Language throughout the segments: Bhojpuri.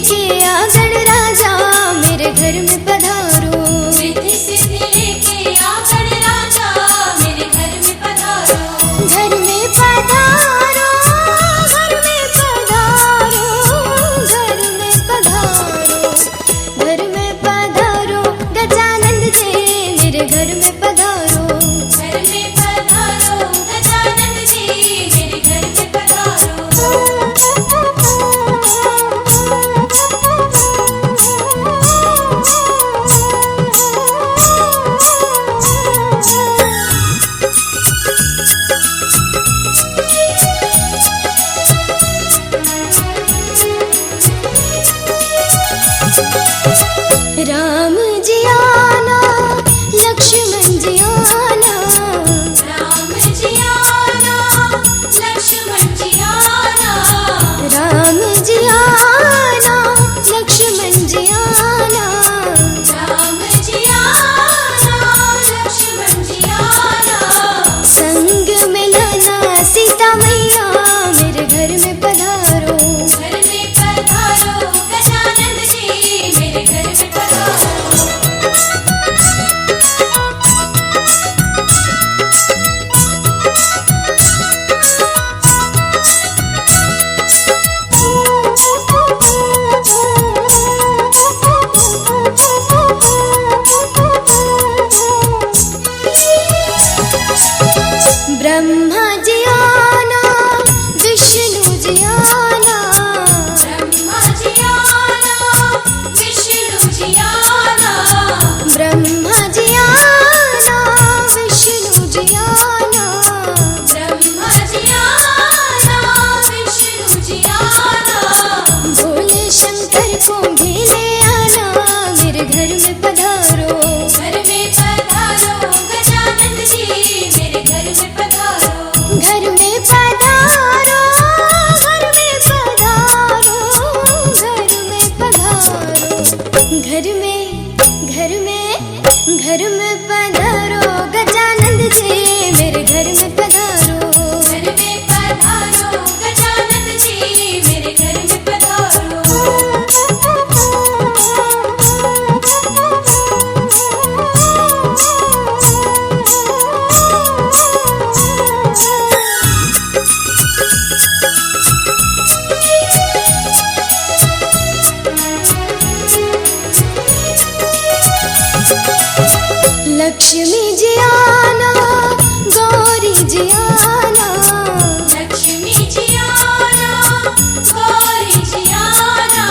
लेके आ गणराजा मेरे घर में पधारो। रिद्धि सिद्धि लेके आ गणराजा मेरे घर में पधारो। घर में पधारो, घर में पधारो, घर में पधारो, घर में पधारो गजानंद जी मेरे घर में पधारो। घर में पधारो गजानंद जी मेरे घर में पधारो। राम जी आना, लक्ष्मण जी आना, राम जी आना, लक्ष्मण जी आना, राम जी आना, लक्ष्मण जी आना, राम जी आना, लक्ष्मण जी आना। संग में लाना सीता मैया मेरे घर में पधारो। घर में पधारो गजानंद जी मेरे घर में पधारो। ब्रह्मा जी आना, विष्णु जी आना, ब्रह्मा जी आना, विष्णु जी आना, ब्रह्मा जी आना, विष्णु जी आना, ब्रह्मा जी आना, विष्णु जी आना। भोले शंकर को भी ले आना मेरे घर में पधारो। घर में पधारो गजानंद जी मेरे घर में पधारो। घर में पधारो, घर में पधारो, घर में पधारो, घर में पधारो गजानंद जी मेरे घर में पधारो। घर में पधारो गजानंद जी मेरे घर में पधारो। लक्ष्मी जी आना, गौरी जी आना, लक्ष्मी जी आना, गौरी जी आना,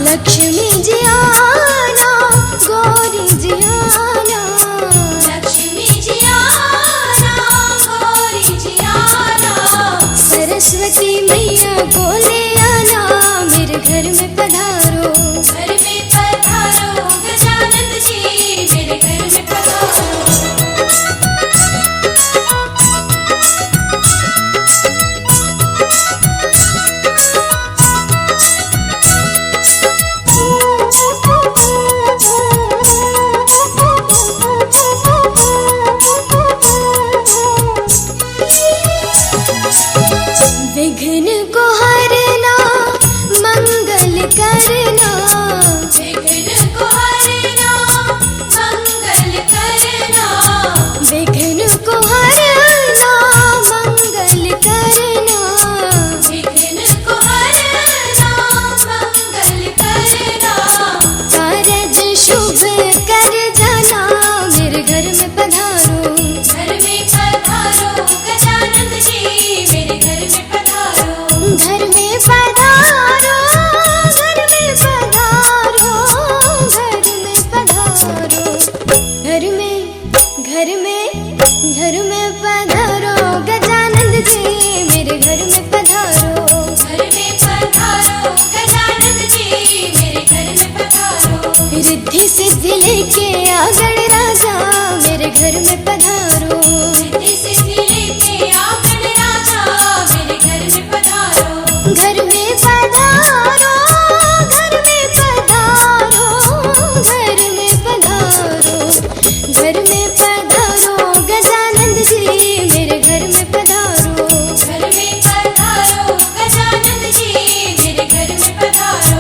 लक्ष्मी जी आना, गौरी जी आना, लक्ष्मी जी आना, गौरी जी आना। सरस्वती मैया को ले आना मेरे घर में पधारो। घर में पधारो गजानंद जी मेरे घर में पधारो। विघ्न को हरना, मंगल करना, विघ्न को हरना, मंगल करना, विघ्न को हरना, मंगल करना, विघ्न को हरना, मंगल करना। कारज शुभ कर जाना मेरे घर में पधारो। घर में पधारो गजानंद जी मेरे घर में पधारो। घर में पधारो, घर में पधारो, घर में पधारो, घर में पधारो गजानंद जी मेरे घर में पधारो। घर में पधारो गजानंद जी मेरे घर में पधारो। रिद्धि सिद्धि लेके आ गणराजा मेरे घर में पधारो। रिद्धि सिद्धि लेके आ गणराजा मेरे घर में पधारो। घर में पधारो, घर में पधारो, घर में पधारो, घर में पधारो गजानंद जी मेरे घर में पधारो। घर में पधारो गजानंद जी मेरे घर में पधारो।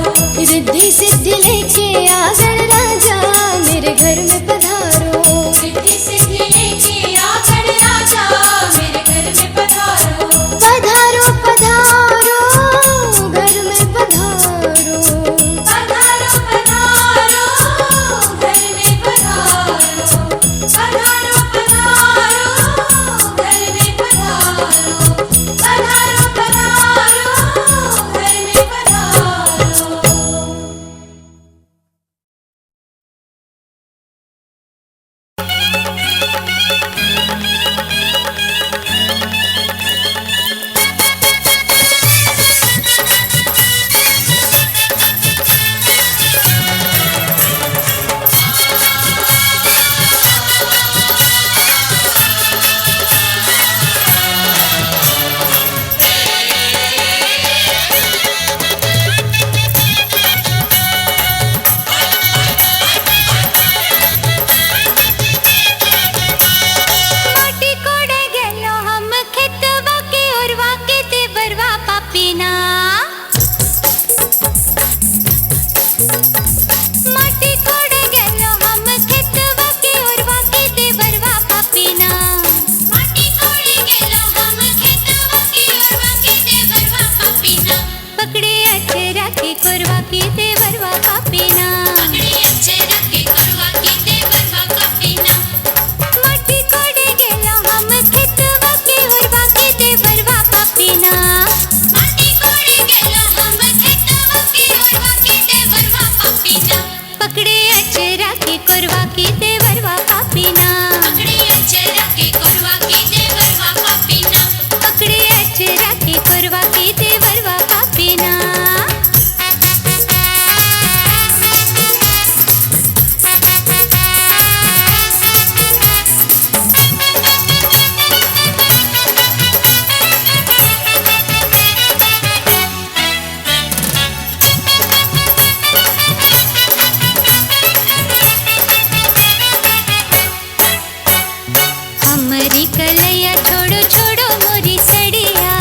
माटी कोड़े गेलो हम खेतवा के ओरवा के देवरवा पापीना। माटी कोड़े गेलो हम खेतवा के ओरवा के देवरवा पापीना। पकड़े अचरा के कोरवा के देवरवा पापीना। पकड़े अचरा के कोरवा के देवरवा पापीना। माटी कोड़े गेलो हम खेतवा के ओरवा के देवरवा पापीना। माटी कोड़े गेलो हम खेतवा के ओरवा के देवरवा पापीना। पकड़े अचरा के कोरवा के देवरवा पापीना। पकड़े अचरा के कोरवा के देवरवा पापीना। पकड़े अचरा के कोरवा के देवरवा पापीना। हमारी कलैया छोड़ो छोड़ो मोरी सड़िया।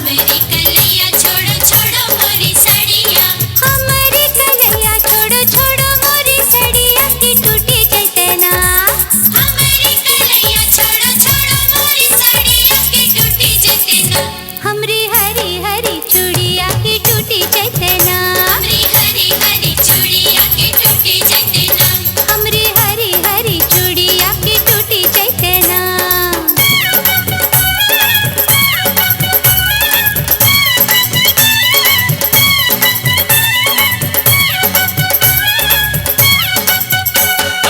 मेरी कलैया छोड़ो छोड़ो मोरी सड़िया। हमारी कलैया छोड़ो छोड़ो मोरी सड़िया की टूटी चैतना। हमारी कलैया छोड़ो छोड़ो मोरी सड़िया की टूटी चैतना। हमरी हरी हरी चूड़िया की टूटी चैतना। हमरी हरी हरी चूड़िया की टूटी चैतना। हमरी हरी हरी चूड़िया की टूटी चैतना।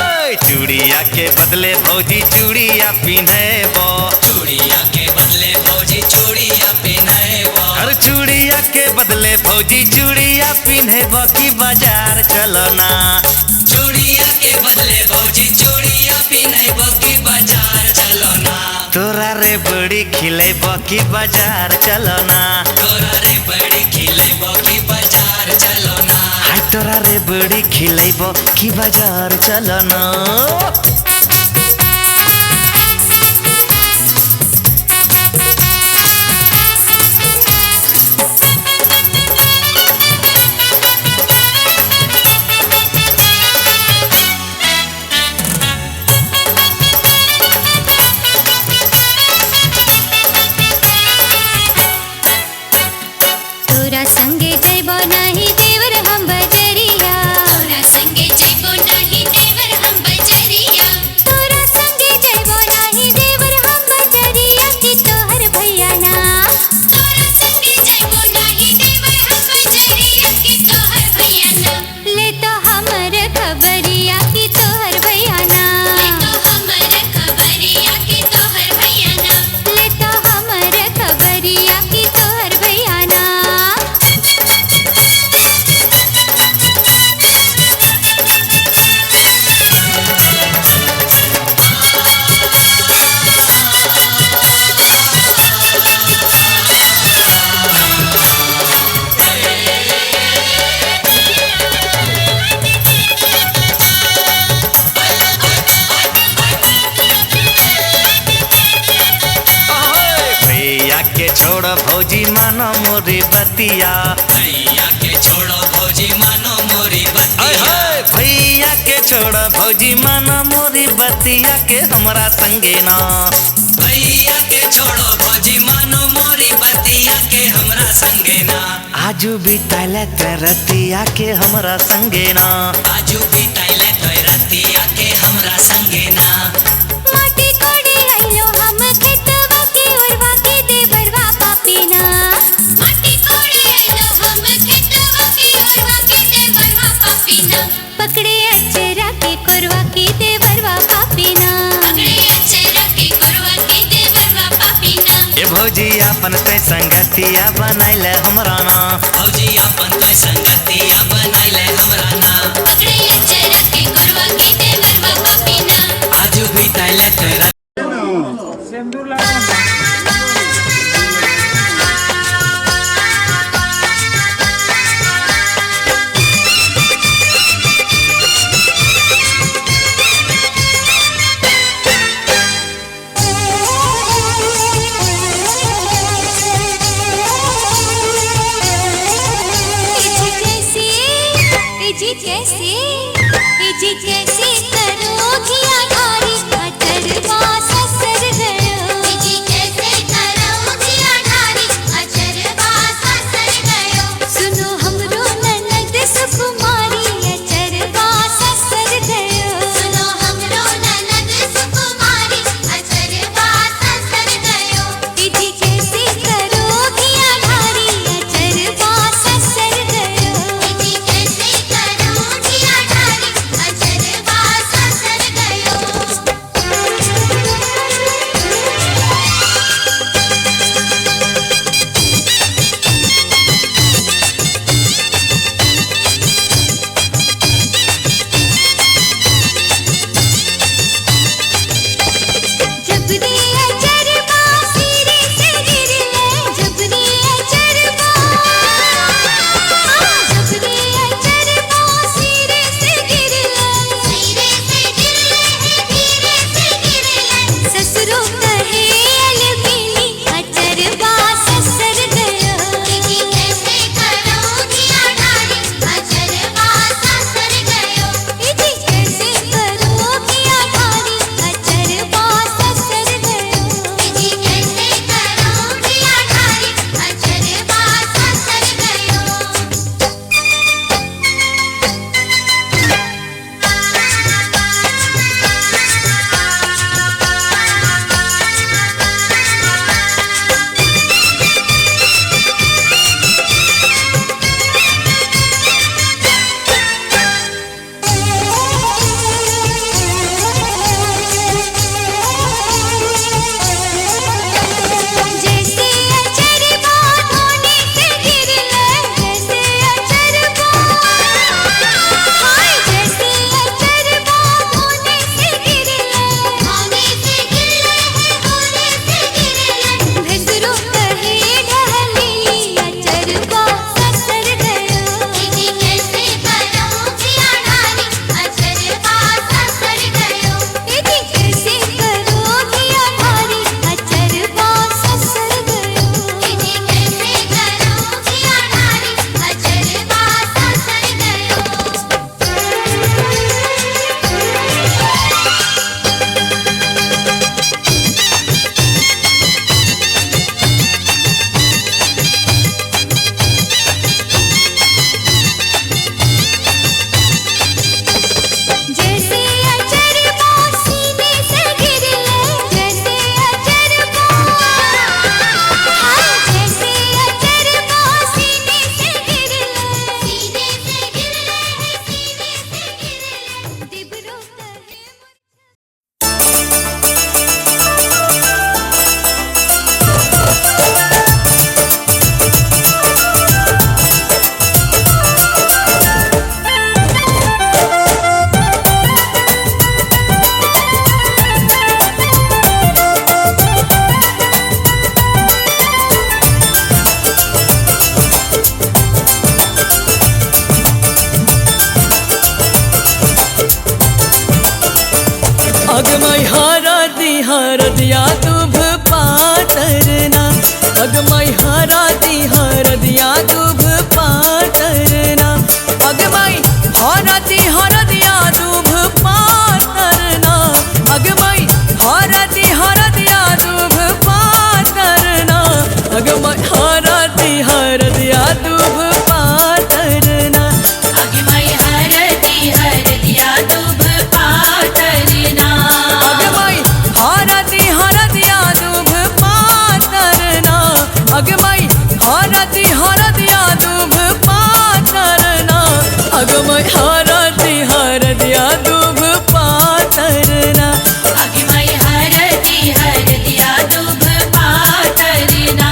ओए चूड़िया के बदले भौजी चूड़िया पिन्हेबो। चूड़िया के बदले भौजी चूड़िया पिन्हेबो। अरे चूड़िया के बदले भौजी चूड़िया पिन्हेबो की बाजार चलो ना। चूड़िया के बदले भौजी चूड़िया पिन्हेबो की बाजार चलो ना। तोरा रे बड़ी खिलेबो की बाजार चलो ना। तोरा रे बड़ी खिलेबो की बाजार चलो ना। हाय तोरा रे बड़ी खिलेबो की बाजार चलो ना। तोरा संगे जइबो नाही देवर हम बजरिया। तोरा संगे जइबो नाही देवर हम बजरिया। तोरा संगे जइबो नाही देवर हम बजरिया की तोहर भैया ना। तोरा संगे जइबो नाही देवर हम बजरिया की तोहर भैया ना। ले तो हमर खबरिया की तोहर भैया ना। ले तो हमर खबरिया की तोहर भैया ना। ले तो हमर खबरिया की तोहर भैया ना। ओए भैया के छोड़ भौजी मानो मोरी बतिया। भैया के छोड़ो भौजी मानो मोरी ओए बतिया। होए भैया के छोड़ भौजी मानो मोरी बतिया के हमरा संगे ना। भैया के छोड़ो भौजी मानो मोरी बतिया के हमरा संगे ना। आजू बिताले तरतिया के हमरा संगे ना। आजू बिताइले तोय रतिया के हमरा संगे ना। माटी कोड़े आइलो हम खेतवा के ओरवा के देवरवा पापीना। माटी कोड़े आइलो हम खेतवा के ओरवा के देवरवा पापीना। पकड़े अचरा के कोरवा के देवरवा पापीना। पकड़े अचरा के कोरवा के देवरवा पापीना। ए भौजी अपन ते संगतिया बनाइले हमरा ना। भौजी अपन तोय संगतिया बनाइले हमरा ना। पकड़े अचरा के कोरवा के देवरवा पापीना। आजू बिताइले तोय रतिया जी जी कैसे करोगी आधारी अचरवा ससर गयो जी कैसे करोगी आधारी अचरवा ससर गयो सुनो हमरो ननद सुकुमारी अचरवा ससर गयो सुनो हमरो ननद सुकुमारी अचरवा ससर गयो जी कैसे करोगी आधारी अचरवा ससर गयो जी कैसे करोगी आधारी अचरवा ससर गयो जबरी अचरवा सिरे से गिरले जबरी अचरवा सिरे से गिरले धीरे से गिरले ससुरो कहे अलबेली अचरवा ससर गयो जी कैसे करोगी आधारी अचरवा ससर गयो जी कैसे करोगी आधारी अचरवा ससर गयो जी कैसे करोगी आधारी अचरवा ससर गयो जैसे अचरवा धोने से गिरले जैसे अचरवा जैसे अचरवा धोने से गिरले होने से गिरले भसरो कहे ढहली अचरवा ससर गयो जी कैसे करोगी आधारी अचरवा ससर गयो जी कैसे करोगी आधारी अचरवा ससर गयो जी कैसे करोगी आधारी अचरवा ससर गयो जैसे अचरवा सीने से गिरले जैसे अचरवा सीने से गिरले दिबरो कहे अगमई हरदिया दुभ पातरना अगमई हरदिया दुभ पातरना अगमई हरदिया दुभ पातरना अगमई हरदिया दुभ पातरना अगमई हरदिया दुभ पातरना अगमई हरदिया दुभ पातरना अगमई हरदिया दुभ पातरना अगमई हरदिया दुभ पातरना अगमई हरदिया दुभ पातरना अगमई हरदिया दुभ पातरना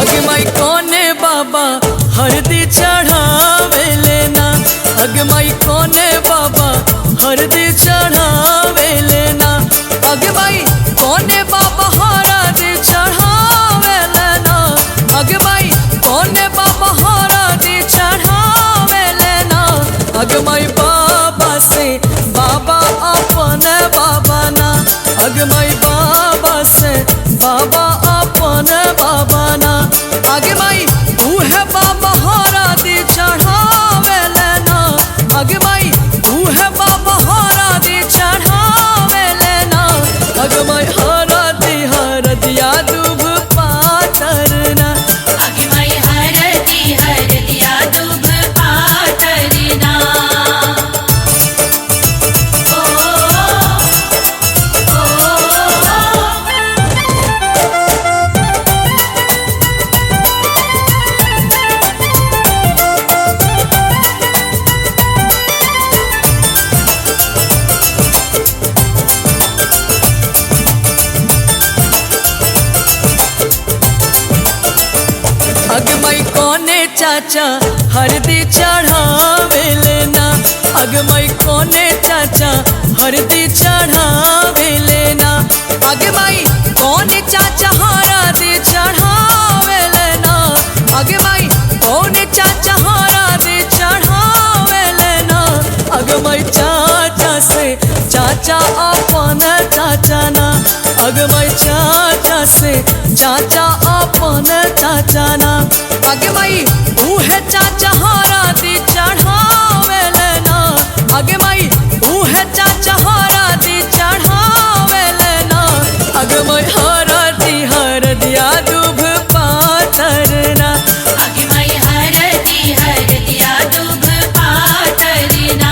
अगमई कोने बाबा हरदी चढ़ावे लेना अगमई कोने बाबा हरदी चढ़ावे लेना अगे माई कोने बाबा हरा दी चढ़ावे लेना अगे माई कोने बाबा हरा दी चढ़ावे लेना अगे माई बाबा से बाबा अपने बाबा ना अगे माई बाबा से बाबा अपने बाबा ना आगे माई तू है बाबा हरा दी चढ़ावे लेना आगे माई तू है बाबा हरा दी चढ़ावे लेना आगे माई हरा दिया दूब पातरना आगे माई हर दिया दूब पातरना अग मई कोने चाचा हरदी चढ़ावे लेना अग मई कोने चाचा हरदी चढ़ावे लेना अग मई कोने चाचा हरदी चढ़ावे लेना अग मई कोने चाचा हरदी चढ़ावे लेना अग मई चाचा से चाचा अपन चाचा ना अग मई चाचा से चाचा अपन चाचा ना आगे माई तू है चाचा हरा दी चढ़ावे लेना आगे माई तू है चाचा हरा दी चढ़ावे लेना आगे माई हर दिया दूब पातरना आगे माई हर दिया दूब पातरना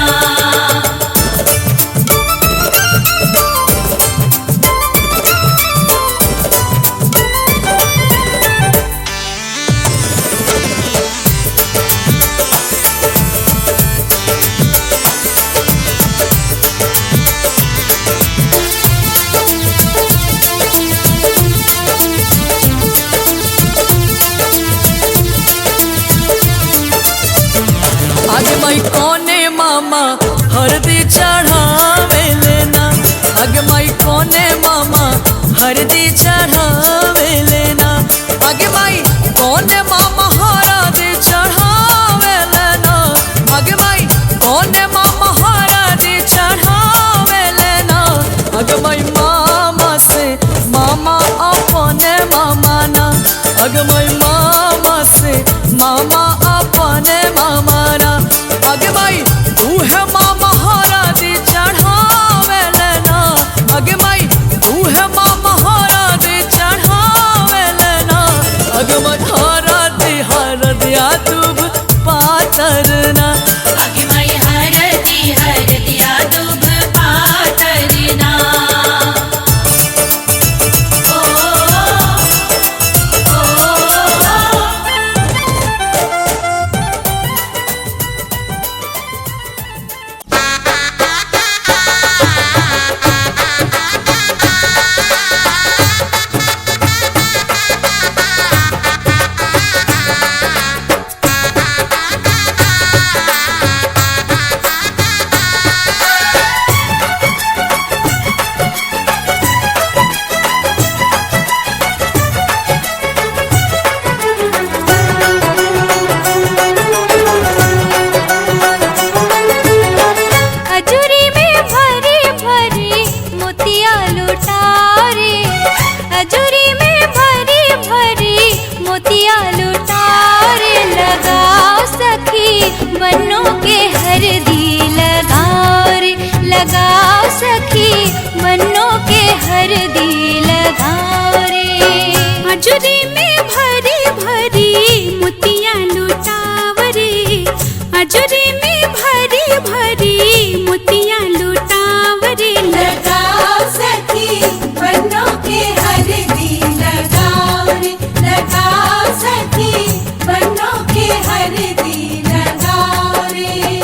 आगे माई कोने मामा हरदी चढ़ावे लेना आगे माई कोने मामा हरदी चढ़ावे लेना आगे माई कोने मामा हरदी चढ़ावे लेना आगे माई कोने मामा हरदी चढ़ावे लेना आगे माई मामा से मामा अपने मामा ना आगे माई मामा से मामा अपने मामा ना आगे माई तू है मामा हरा दी चढ़ावे लेना आगे माई तू है मामा हरा दी चढ़ावे लेना आगे माई हर दिया दूब पातरना आगे माई हर दिया दूब पातरना अजूरी में भरी भरी मोतिया लुटारे अजूरी में भरी भरी मोतिया लुटारे लगाओ सखी बन्नों के हरदी लगाओ रे लगाओ सखी बन्नों के हरदी लगाओ रे अजूरी में भरी भरी मोतिया लुटावरे अजूरी में भरी भरी मोतिया लुटावरे लगाओ सखी बन्नों के हरदी लगाओ रे लगाओ सखी बन्नों के हरदी लगाओ रे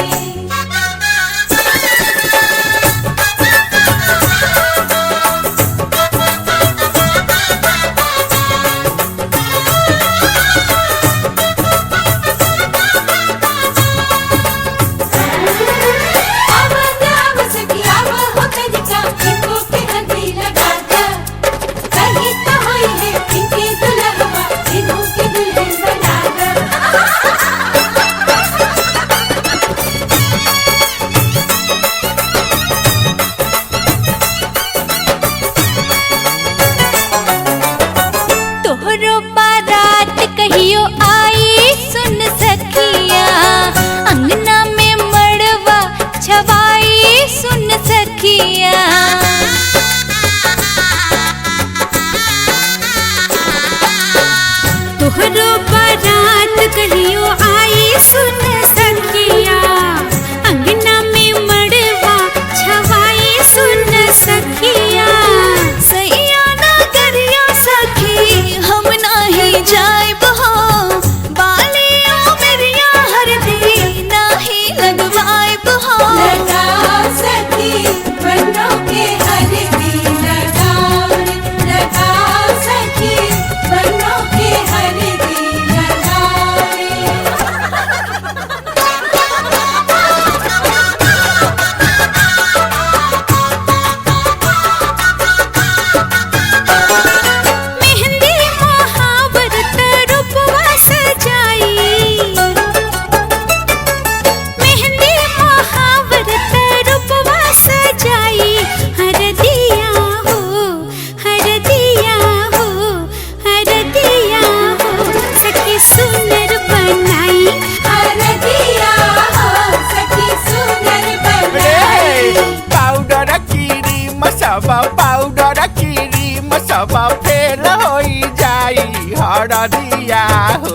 सब पाउडर क्रीम सब फेल होई जाई हरदिया हो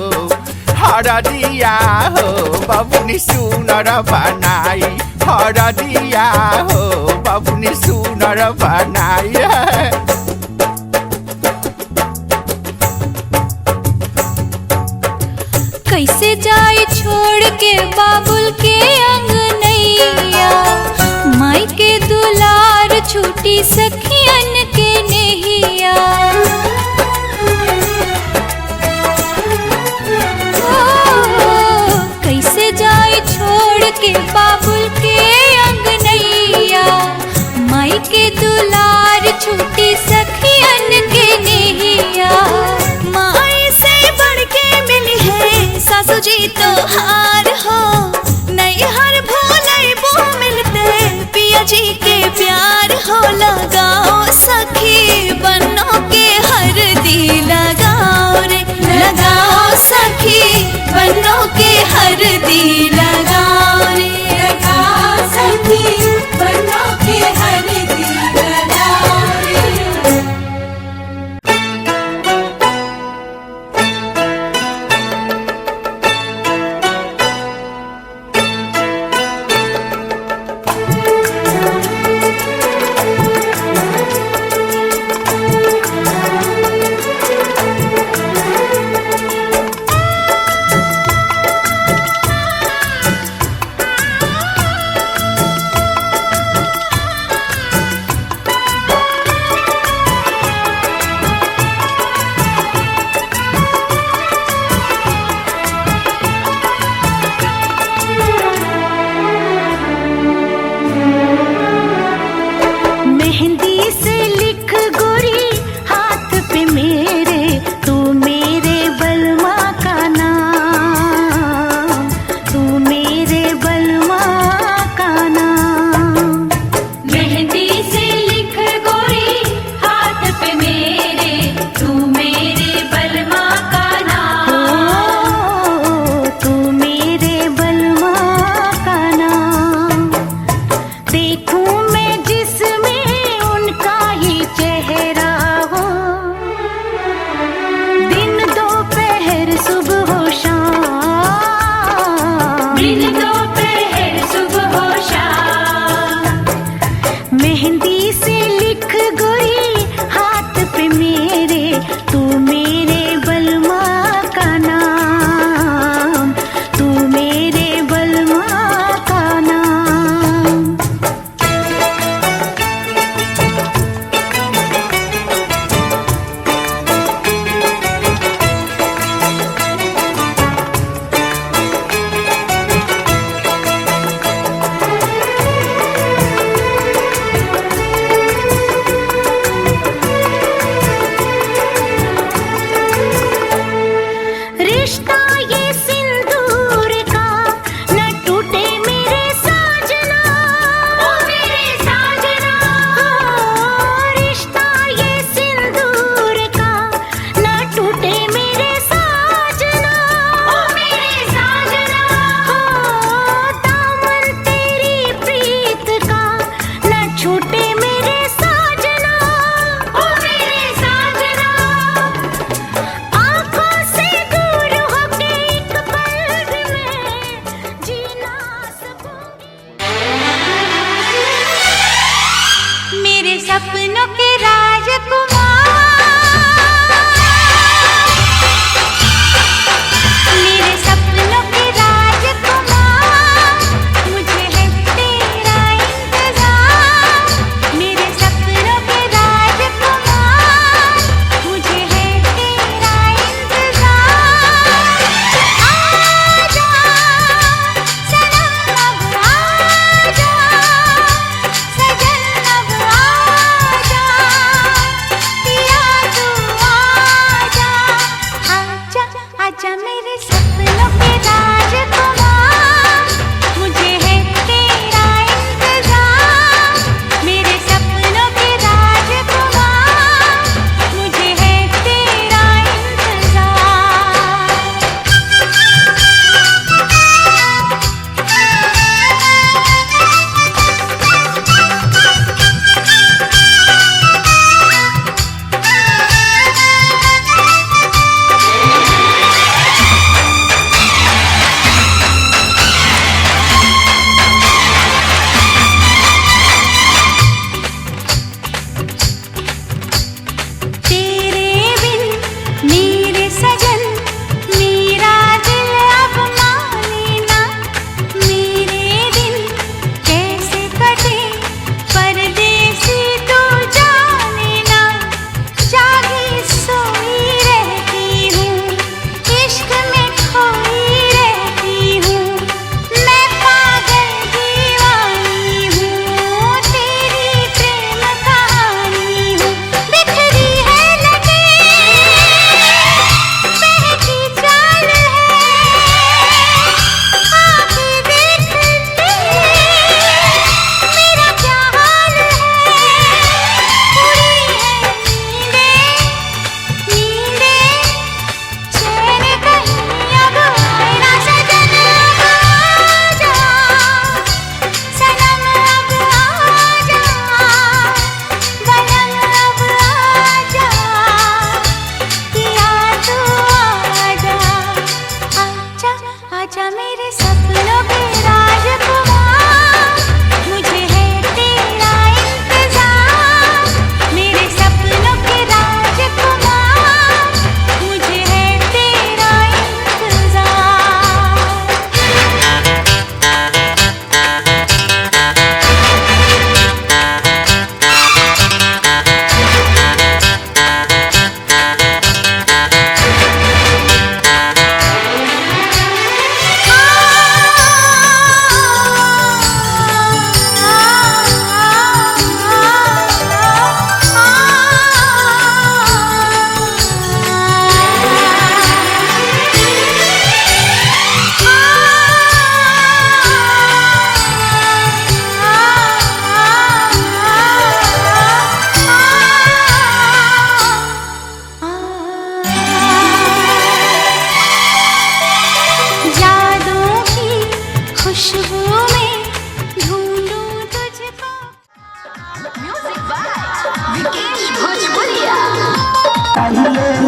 बबुनी सुनर बनाई हरदिया हो बबुनी सुनर बनाई कैसे जाए छोड़ के बाबुल के अंगनैया माई के दुलार छूटी सखियन के नैया कैसे जाए छोड़ के बाबुल के अंगनैया माई के दुलार छूटी सखियन के नैया माई से बढ़ के मिली है सासू जी तो हार हो नहीं हर भोले वो मिलते पिया जी के प्यार हो लगाओ सखी बनो के हरदी लगाओ रे लगाओ सखी बनो के हरदी लगाओ रे लगाओ सखी बनो के हरदी लगाओ रे। मेहंदी से लिख गोरी हाथ पे मेरे तू मेरे बलमा का नाम तू मेरे बलमा का नाम मेहंदी से लिख गोरी हाथ पे मेरे तू मेरे बलमा का नाम तू मेरे बलमा का नाम देखूं मैं जिसमें उनका ही चेहरा हो दिन दोपहर सुबह हो शाम दिन दोपहर सुबह हो शाम मेहंदी से लिख गोरी हाथ पे मेरे तू मेरे बलमा का नाम तू मेरे बलमा का नाम रिश्ता ये सिंदूर का न टूटे मेरे साजना ओ मेरे साजना रिश्ता ये सिंदूर का न टूटे मेरे साजना ओ मेरे साजना दामन तेरी प्रीत का न छूटे मेरे साजना ओ मेरे साजना आँखों से दूर होके एक पल भी मैं जी ना सकूंगी मेरे सपनों के राजकुमार मेरे सपनों के राजकुमार मुझे है तेरा इंतजार मेरे सपनों के राजकुमार मुझे है तेरा इंतजार आजा सनम अब आजा सजन अब आजा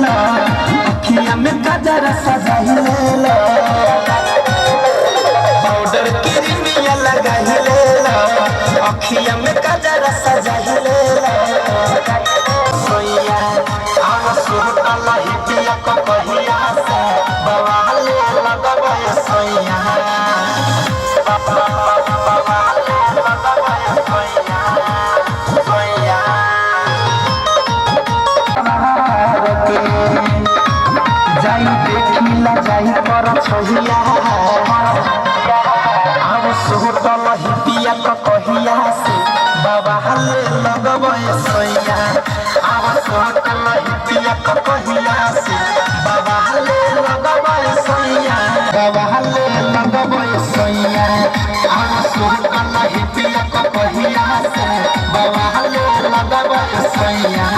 अखिया में गजर सजाइले पाउडर क्रीमिया लगाइले अखिया में गजर सजाइले सोइया आव सुरतल हिपिया को कहिया से बवाले लगबे सोइया बवाले लगबे सोइया सोइया जाई देखिला जाई पर छहिया आव सुहतल हिपिया को कहिया से बाबा हले लगबे सोइया आव सुहतल हिपिया को कहिया से बाबा हले लगबे सोइया बाबा हले लगबे सोइया आव सुहतल हिपिया को कहिया से बाबा हले लगबे सोइया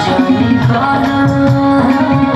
Johnny Connor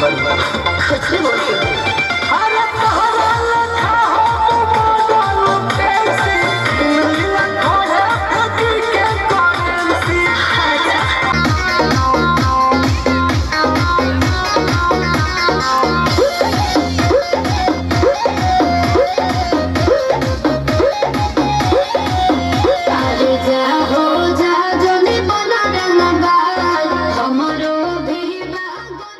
बड़ी कुछ भी बोलती हो। अरे तोहरा लखा हो मोबाइल कैसे मिला खोया खुदी के करेंसी अरे जा हो जा जोनी बना रंगबाज हमरो भी बागोर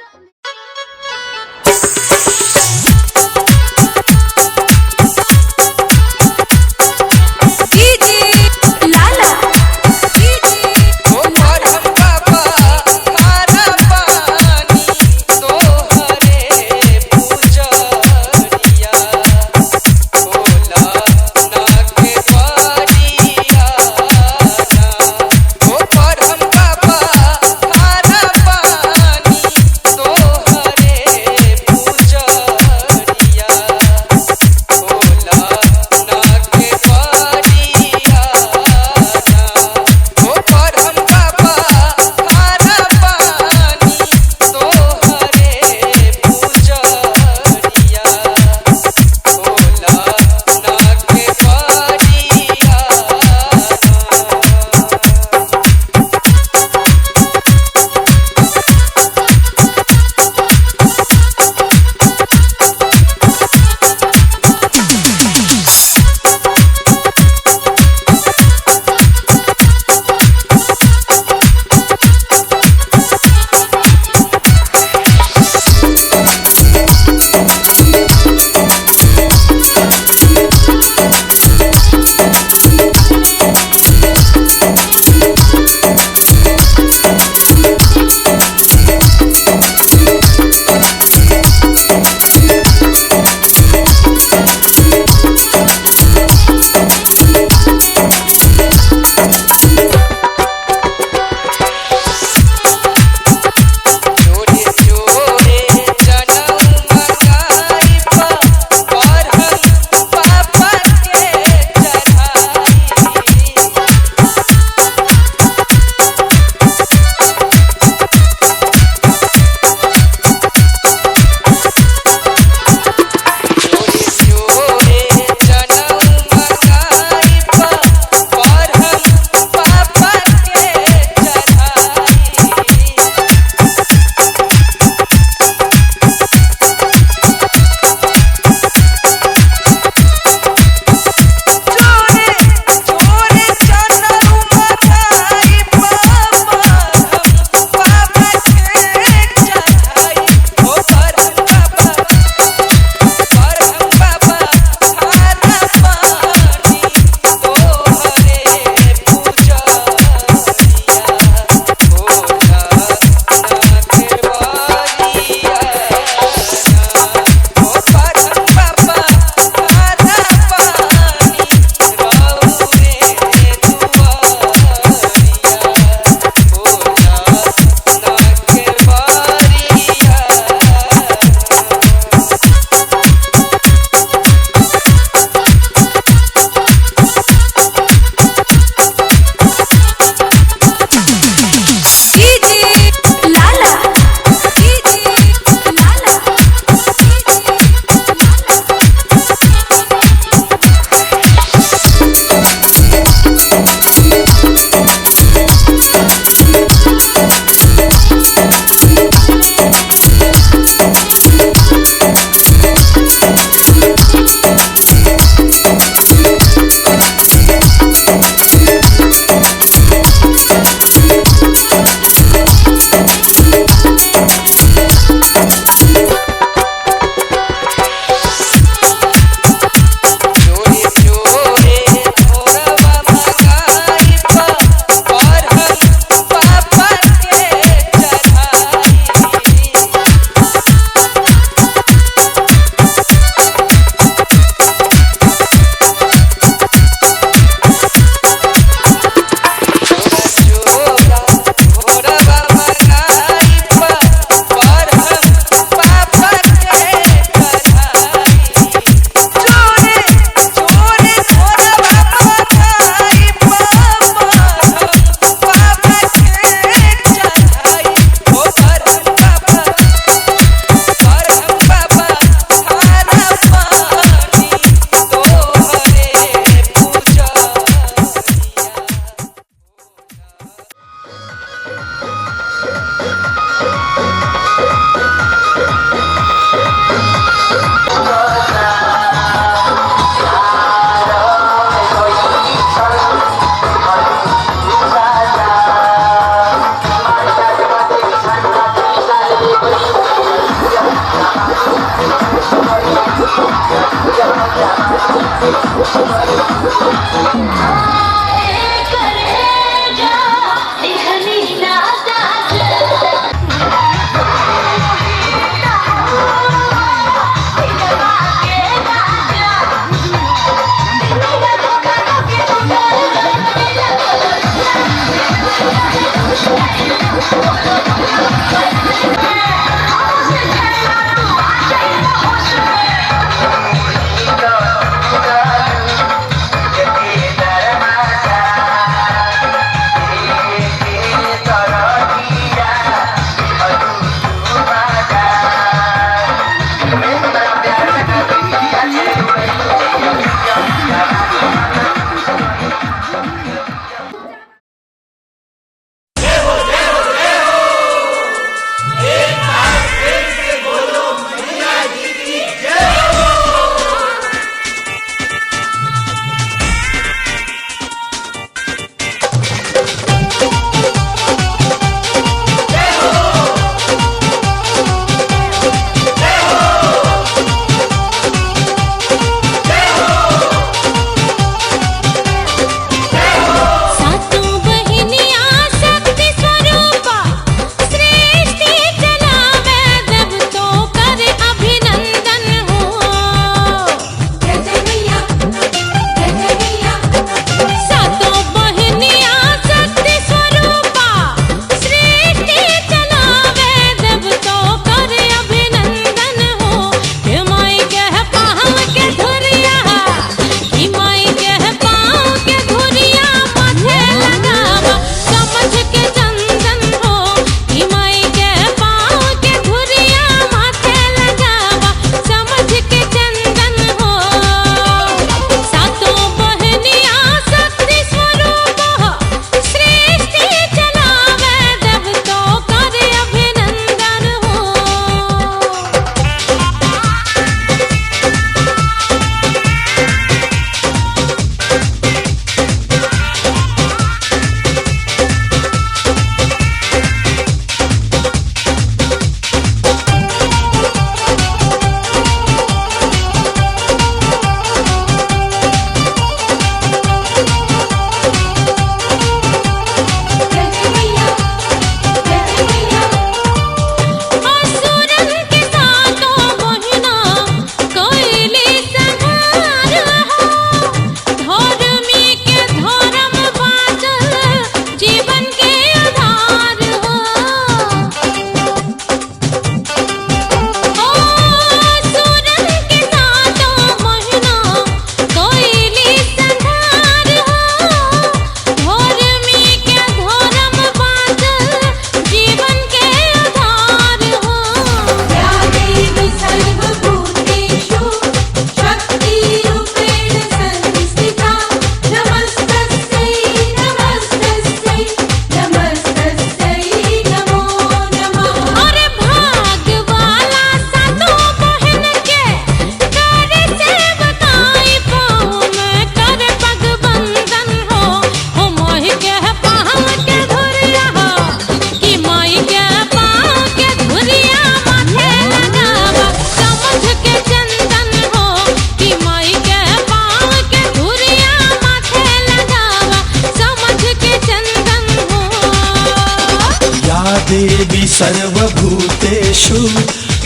देवी सर्वभूतेषु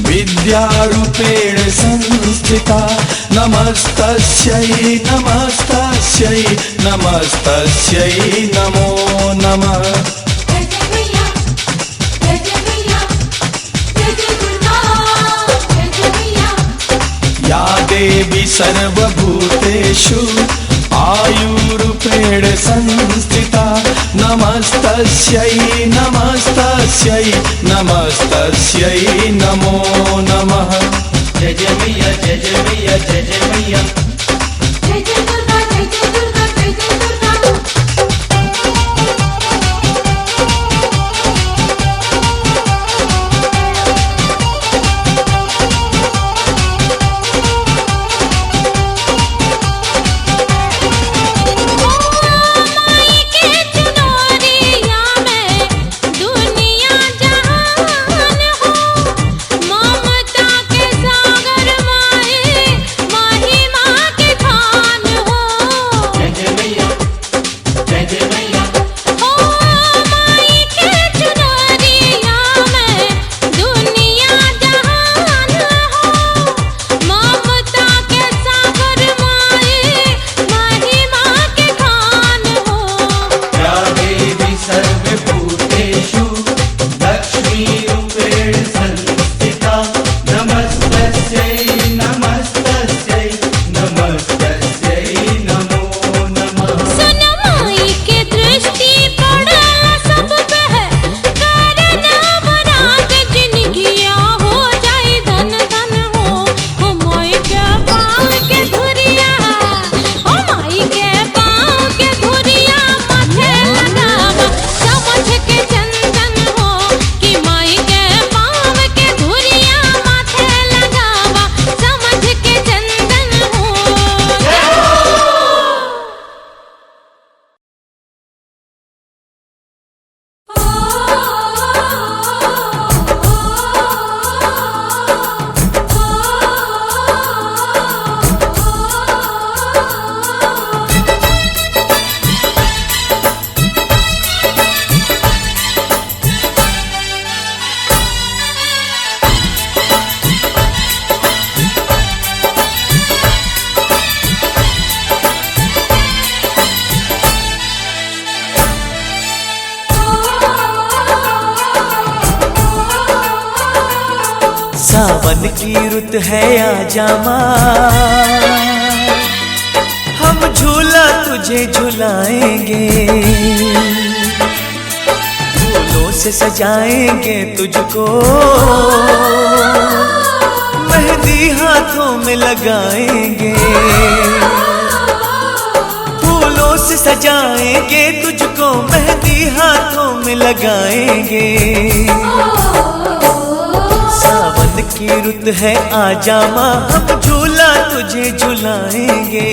विद्यारूपेण संस्थिता नमस्तस्यै नमस्तस्यै नमस्तस्यै नमो नमः। या देवी सर्वभूतेषु आयुरूपेण संस्थिता नमस्तस्यै नमस्तस्यै नमस्तस्यै नमो नमः। जय जय मैया जय जय मैया जय जय मैया जय जय दुर्गा जय जय दुर्गा जय जय दुर्गा। महिमा सावन की रुत है आजा माँ, हम झूला तुझे झुलाएंगे, फूलों से सजाएंगे तुझको, मेहंदी हाथों में लगाएंगे, फूलों से सजाएंगे तुझको, मेहंदी हाथों में लगाएंगे। सावन की रुत है आजा माँ, हम झूला तुझे झुलाएंगे,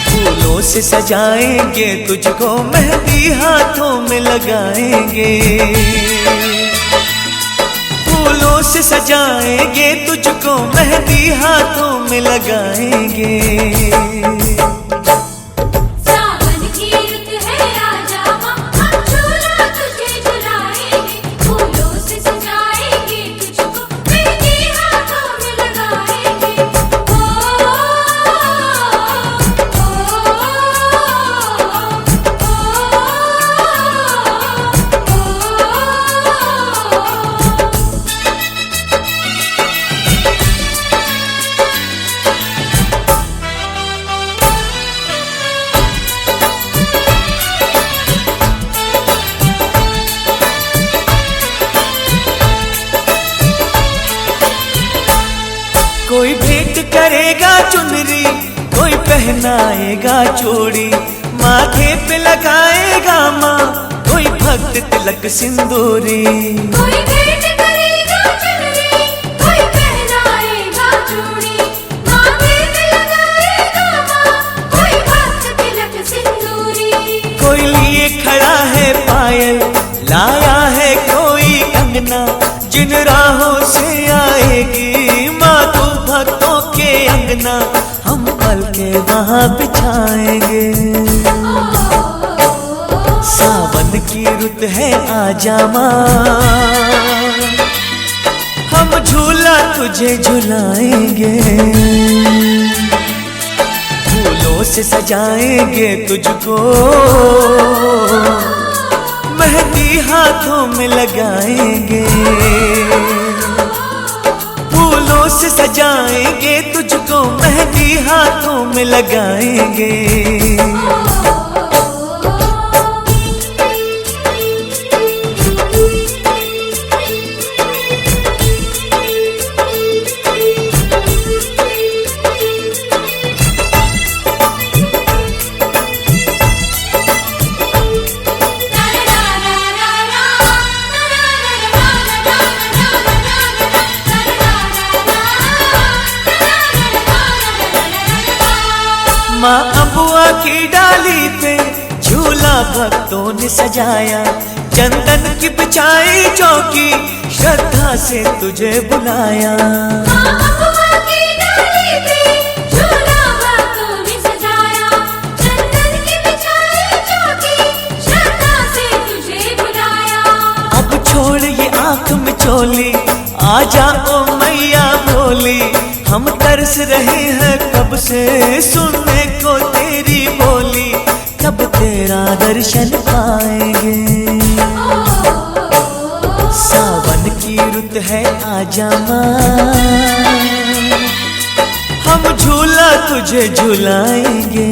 फूलों से सजाएंगे तुझको, मेहंदी हाथों में लगाएंगे, फूलों से सजाएंगे तुझको, मेहंदी हाथों में लगाएंगे। सावन की रुत है आजा माँ, हम झूला तुझे झुलाएंगे, फूलों से सजाएंगे तुझको, मेहंदी हाथों में लगाएंगे। कोई भेंट करेगा चुनरी, कोई पहनाएगा चूड़ी, माथे पे लगाएगा माँ, कोई भक्त तिलक सिंदूरी। कोई भेंट करेगा चुनरी, कोई पहनाएगा चूड़ी, माथे पे लगाएगा माँ, कोई भक्त तिलक सिंदूरी। कोई लिए खड़ा है पायल, लाया है कोई अंगना, जिन राहों से आएगी माँ तू भक्तों के अंगना, हम पल के वहाँ बिछाएंगे। सावन की रुत है आजा माँ, हम झूला तुझे झुलाएंगे, फूलों से सजाएंगे तुझको, मेहंदी हाथों में लगाएंगे, फूलों से सजाएंगे तुझको, मेहंदी हाथों में लगाएंगे। माँ अबुआ की डाली पे झूला भक्तों ने सजाया, चंदन की बिछाई चौकी, श्रद्धा से तुझे बुलाया। माँ अबुआ की डाली पे झूला भक्तों ने सजाया, चंदन की बिछाई चौकी, श्रद्धा से तुझे बुलाया। अब छोड़ ये आँख में चोली, आजा ओ मैया भोली, हम तरस रहे हैं कब से सुनने को तेरी बोली, कब तेरा दर्शन पाएंगे। सावन की रुत है आजा माँ, हम झूला तुझे झुलाएंगे।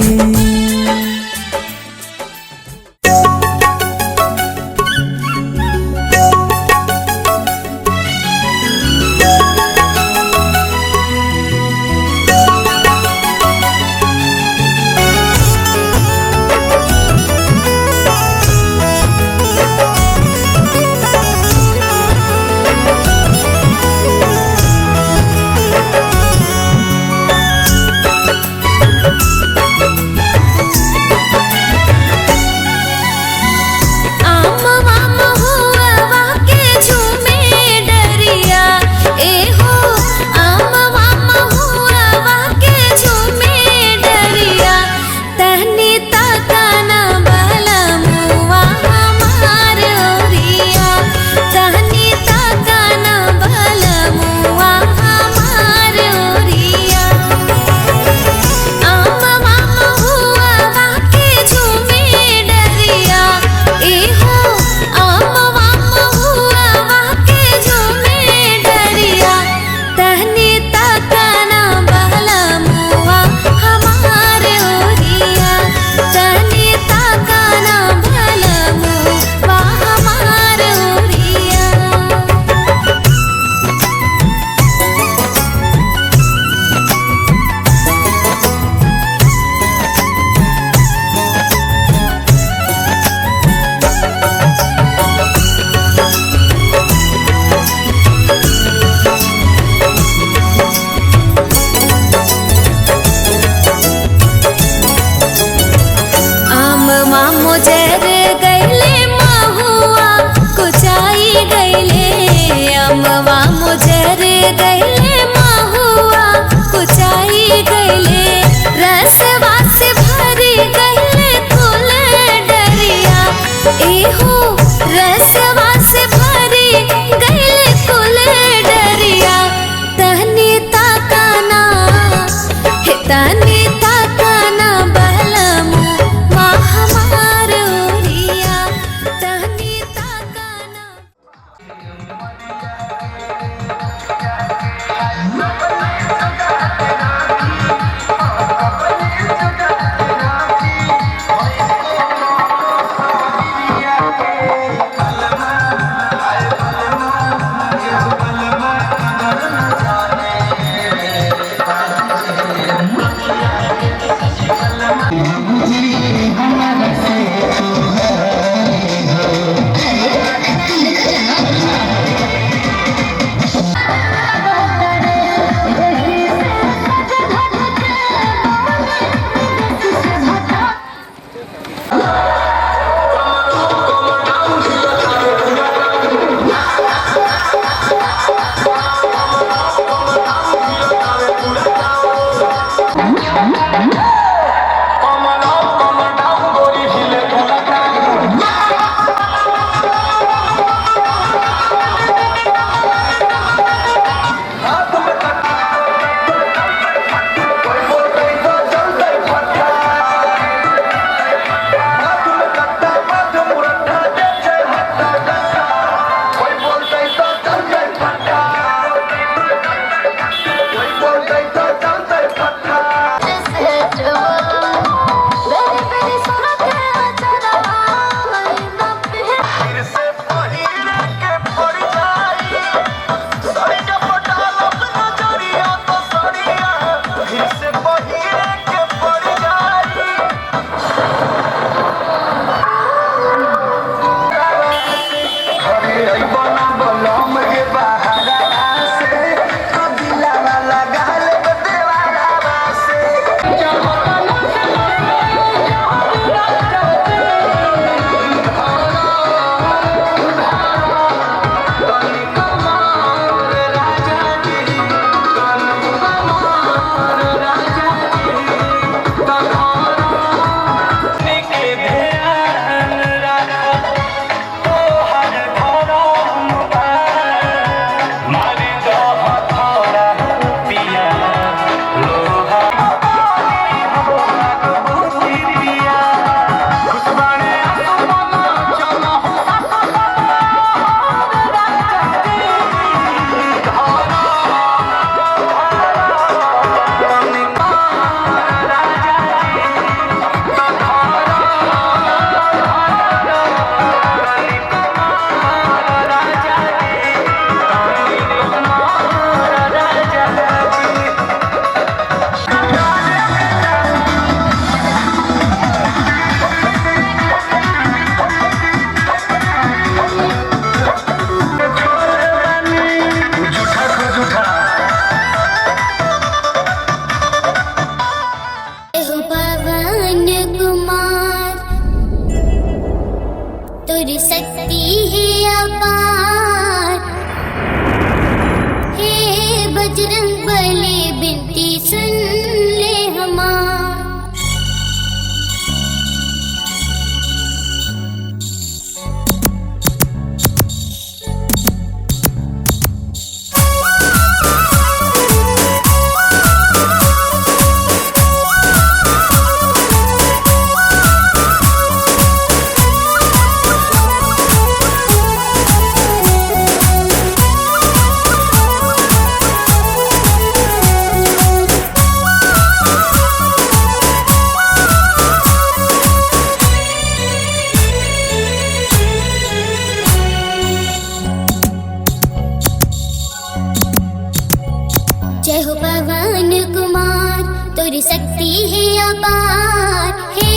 तोरी शक्ति है अपार, हे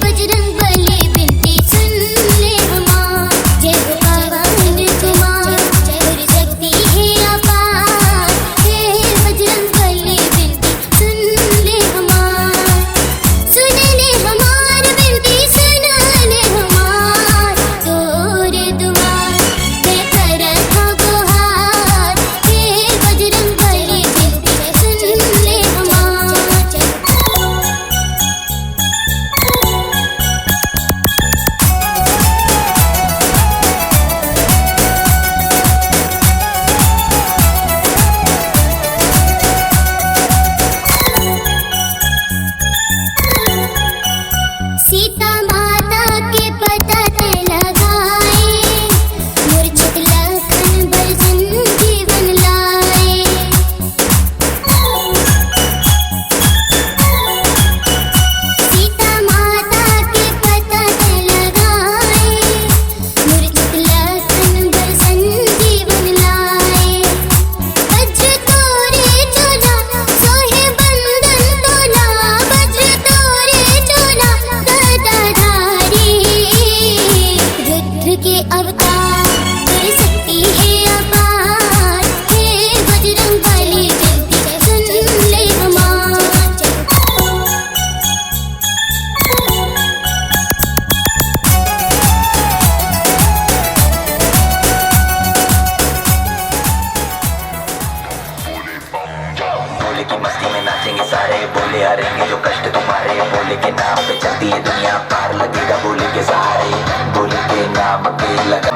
बजरंग बली विनती सुन ले हमार। जय हो पवन कुमार, तोरी शक्ति है अपार, हे बजरंग बली विनती सुन ले हमार। सुन ले हमार विनती, सुन ले हमार, तोरे दुआर मैं करत हूँ गुहार, हे बजरंग बली विनती सुन ले हमार। सीता माता के पता ते लगाए, मूर्छित लखन भजन जीवन लाए। सीता माता के पता ते लगाए, मूर्छित लखन भजन जीवन लाए। वज्र तोरे चोला सोहे बंधन तोला, वज्र तोरे चोला गदाधारी। रुद्र के अवतार तेरी शक्ति है अपार, हे बजरंग बली विनती सुन ले हमार। बोले की मस्ती में नाचेंगे सारे, बोले हारेंगे जो कष्ट तुम्हारे, बोले के नाम पे चलती है दुनिया, पार लगेगा बोले के सहारे, बोले के नाम पे लगा।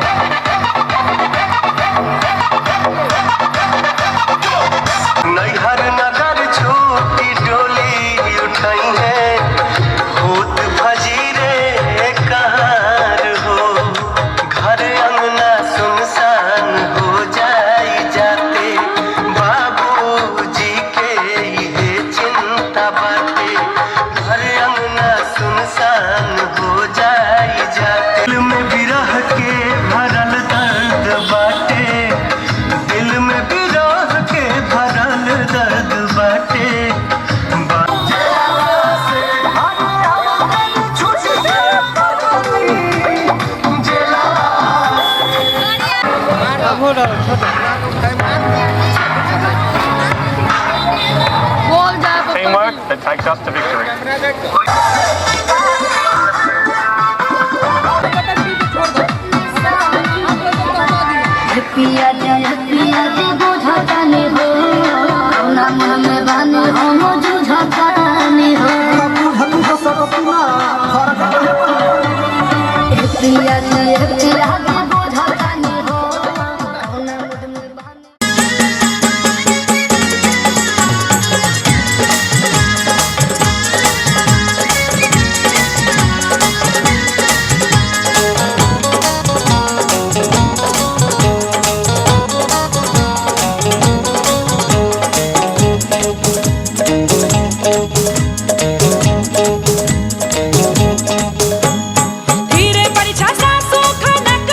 नैहर नगर छोटी डोली उठाई है, होत फजीरे कहार हो, घर अंगना सुनसान हो जाई जाते, बाबूजी के ये चिंता बाटे, घर अंगना सुनसान हो जाई जाते। दिल में विरह के भरल दर्द बाटे, दिल में विरह के भरल दर्द बाटे। Teamwork that takes us to victory. पिया दे बोझा जाने हो, ना मन में बाने हो मौजूदा जाने हो। पिया दे बोझा जाने हो, ना मन में बाने। धीरे परीक्षा सासू खनक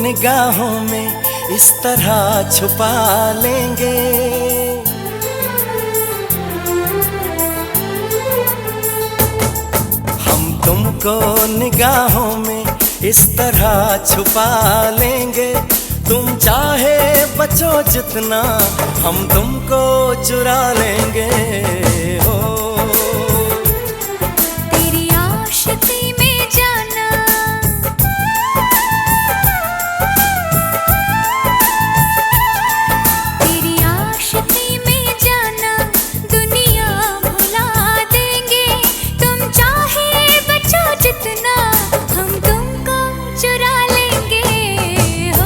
निगाहों में इस तरह छुपा लेंगे। हम तुमको निगाहों में इस तरह छुपा लेंगे। तुम चाहे बचो जितना हम तुमको चुरा लेंगे। हो तेरी आशिकी में जाना, तेरी आशिकी में जाना दुनिया भुला देंगे। तुम चाहे बचो जितना हम तुमको चुरा लेंगे। हो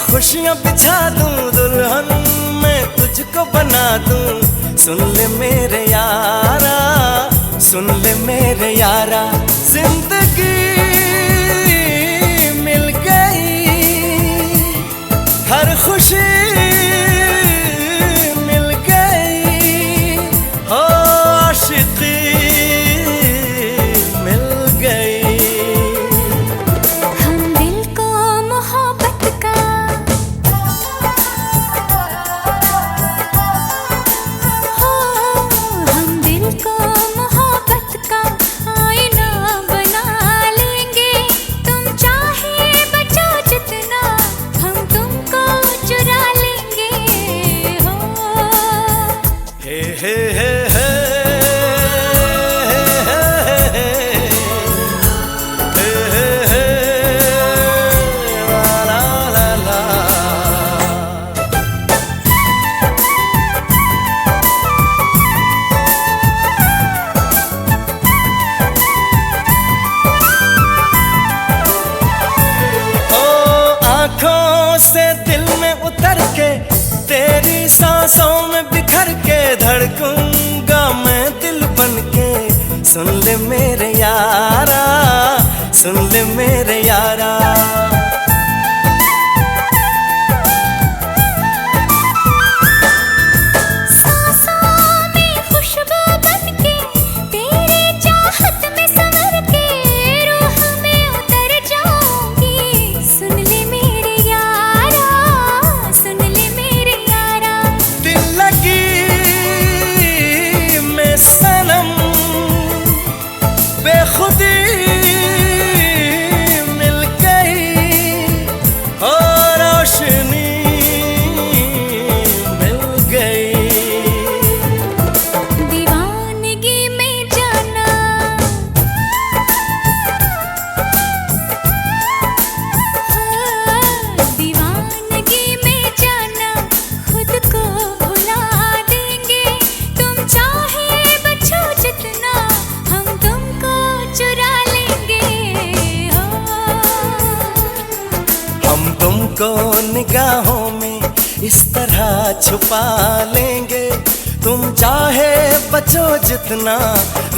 खुशियाँ बिछा दूं, दुल्हन मैं तुझको बना दूं। सुन ले मेरे यारा, सुन ले मेरे यारा, जिंदगी मिल गई, हर खुशी मिल गई। हो आशिकी मिल गई। हम दिल को मोहब्बत का, हम दिल को मोहब्बत का आईना बना लेंगे। तुम चाहे बचो जितना हम तुमको चुरा लेंगे। हो हे हे हे हे ला ला ला। आँखों से दिल में उतर के, तेरी सांसों में बिखर के, धड़कूंगा मैं दिल बन के। सुन ले मेरे यारा, सुन ले मेरे यारा। सांसों में खुशबू बन के, तेरे चाहत में संवर के, रूह में उतर जाऊंगी। सुन ले मेरे यारा, सुन ले मेरे यारा। दिल लगी मैं सनम, बेखुदी मिल गई, और रोशनी मिल गई। दीवानगी में जाना, दीवानगी में जाना खुद को भुला देंगे। तुम चाहे बचो जितना हम तुमको चुरा लेंगे। हो हम तुमको निगाहों में इस तरह छुपा लेंगे। तुम चाहे बचो जितना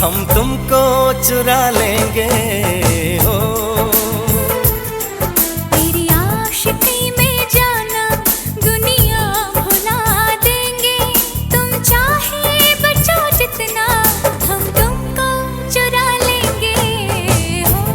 हम तुमको चुरा लेंगे। हो तेरी आशिकी में जाना दुनिया भुला देंगे। तुम चाहे बचो जितना हम तुमको चुरा लेंगे। हो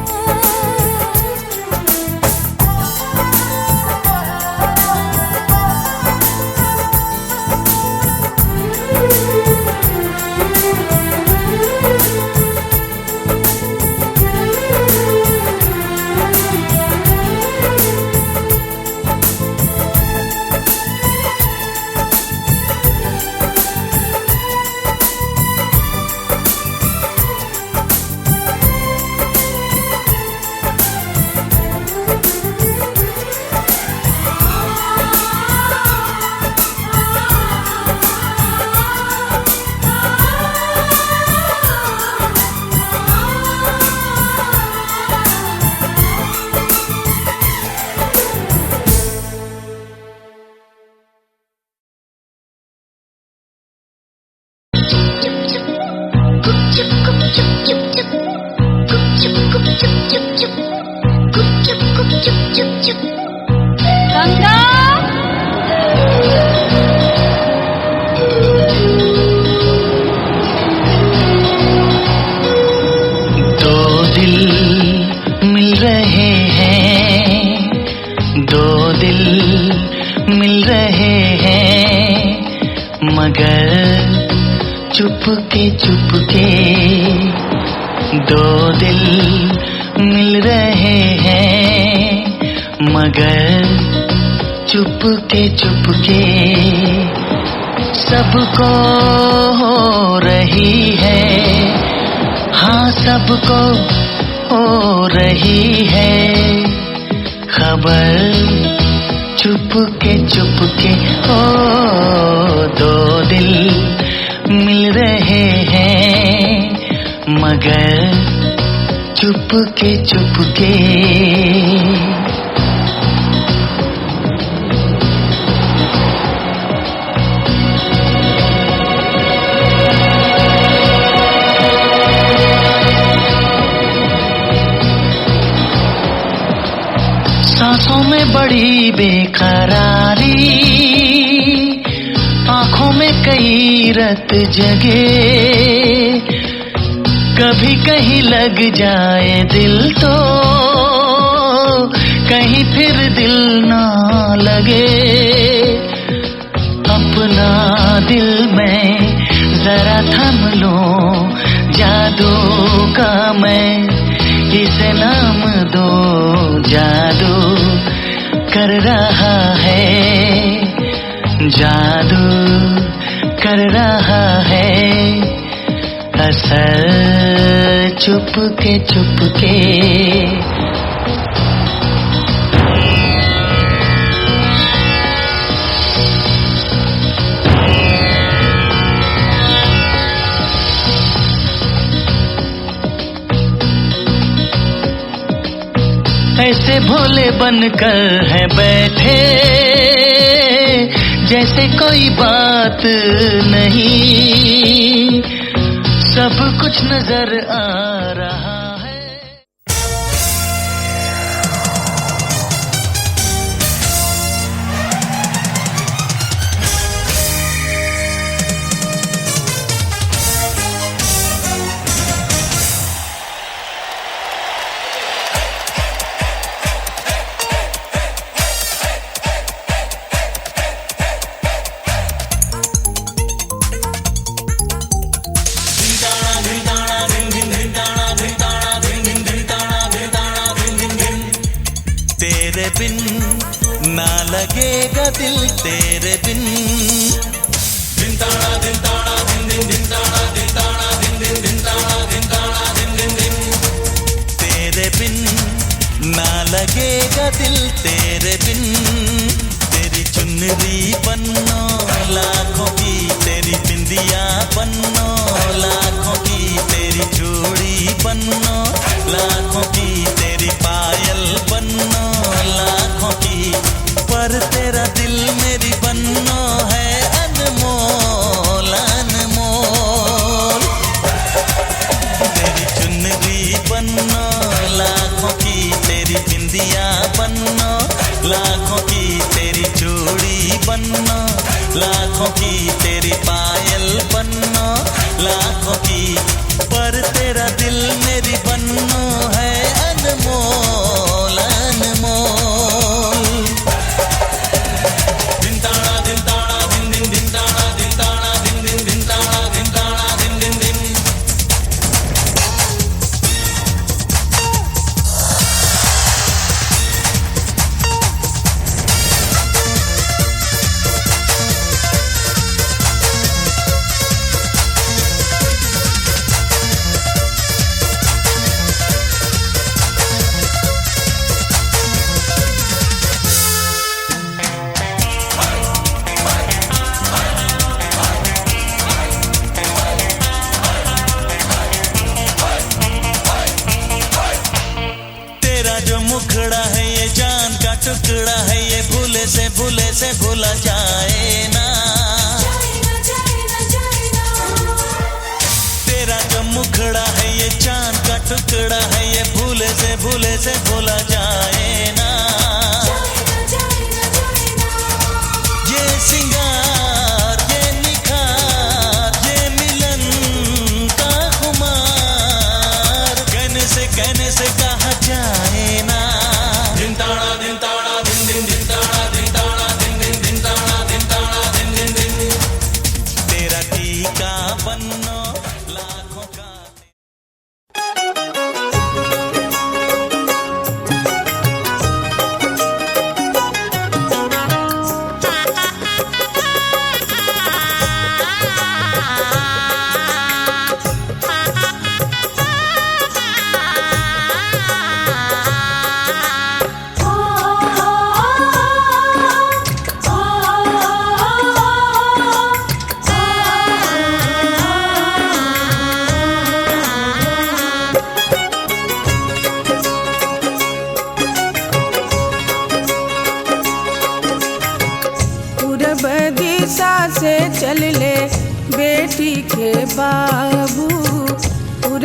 चुपके दो दिल मिल रहे हैं मगर चुपके सबको हो रही है, हाँ सबको हो रही है खबर चुपके ओ दो दिल मिल रहे हैं मगर चुपके सांसों में बड़ी बेकरारी, आंखों में कई रत जगे, कभी कहीं लग जाए दिल तो कहीं फिर दिल ना लगे। अपना दिल में जरा थम लो जादू का मैं इसे नाम दो, जादू कर रहा है, जादू कर रहा है असर चुपके ऐसे भोले बनकर है बैठे जैसे कोई बात नहीं, सब कुछ नजर आ रहा है। तेरे बिन ना लगेगा दिल, तेरे बिन दिन ताड़ा दिन ताड़ा दिन दिन दिन ताड़ा दिन ताड़ा दिन दिन दिन ताड़ा दिन ताड़ा दिन दिन दिन। तेरे बिन ना लगेगा दिल, तेरे बिन तेरी चुनरी पन्नों लाखों की, तेरी बिंदिया पन्नों लाखों की, तेरी चूड़ी पन्नों लाखों की, तेरी पायल पन्नों लाखों की, पर तेरा दिल मेरी पन्नों है अनमोल अनमोल। तेरी चुनरी पन्नों लाखों की, तेरी बिंदिया पन्नों लाखों की, तेरी चूड़ी पन्नों लाखों की, तेरी पायल पन्नों लाखों की, पर तेरा दिल मेरी पन्नों है अनमोल अनमोल। दिन ताड़ा दिन ताड़ा दिन दिन दिन ताड़ा दिन ताड़ा दिन दिन दिन ताड़ा दिन ताड़ा दिन दिन दिन। मुखड़ा है ये जान का टुकड़ा है, ये भूले से भूला जाए ना। तेरा जो मुखड़ा है ये चांद का टुकड़ा है, ये भूले से भूला जाए ना। ये सिंगार ये निखार ये मिलन का खुमार कहने से कहा जाए ना। दिन ताड़ा दिन ताड़ा दिन दिन दिन ताड़ा दिन ताड़ा दिन दिन दिन ताड़ा दिन ताड़ा दिन दिन दिन। तेरा टीका पन्नों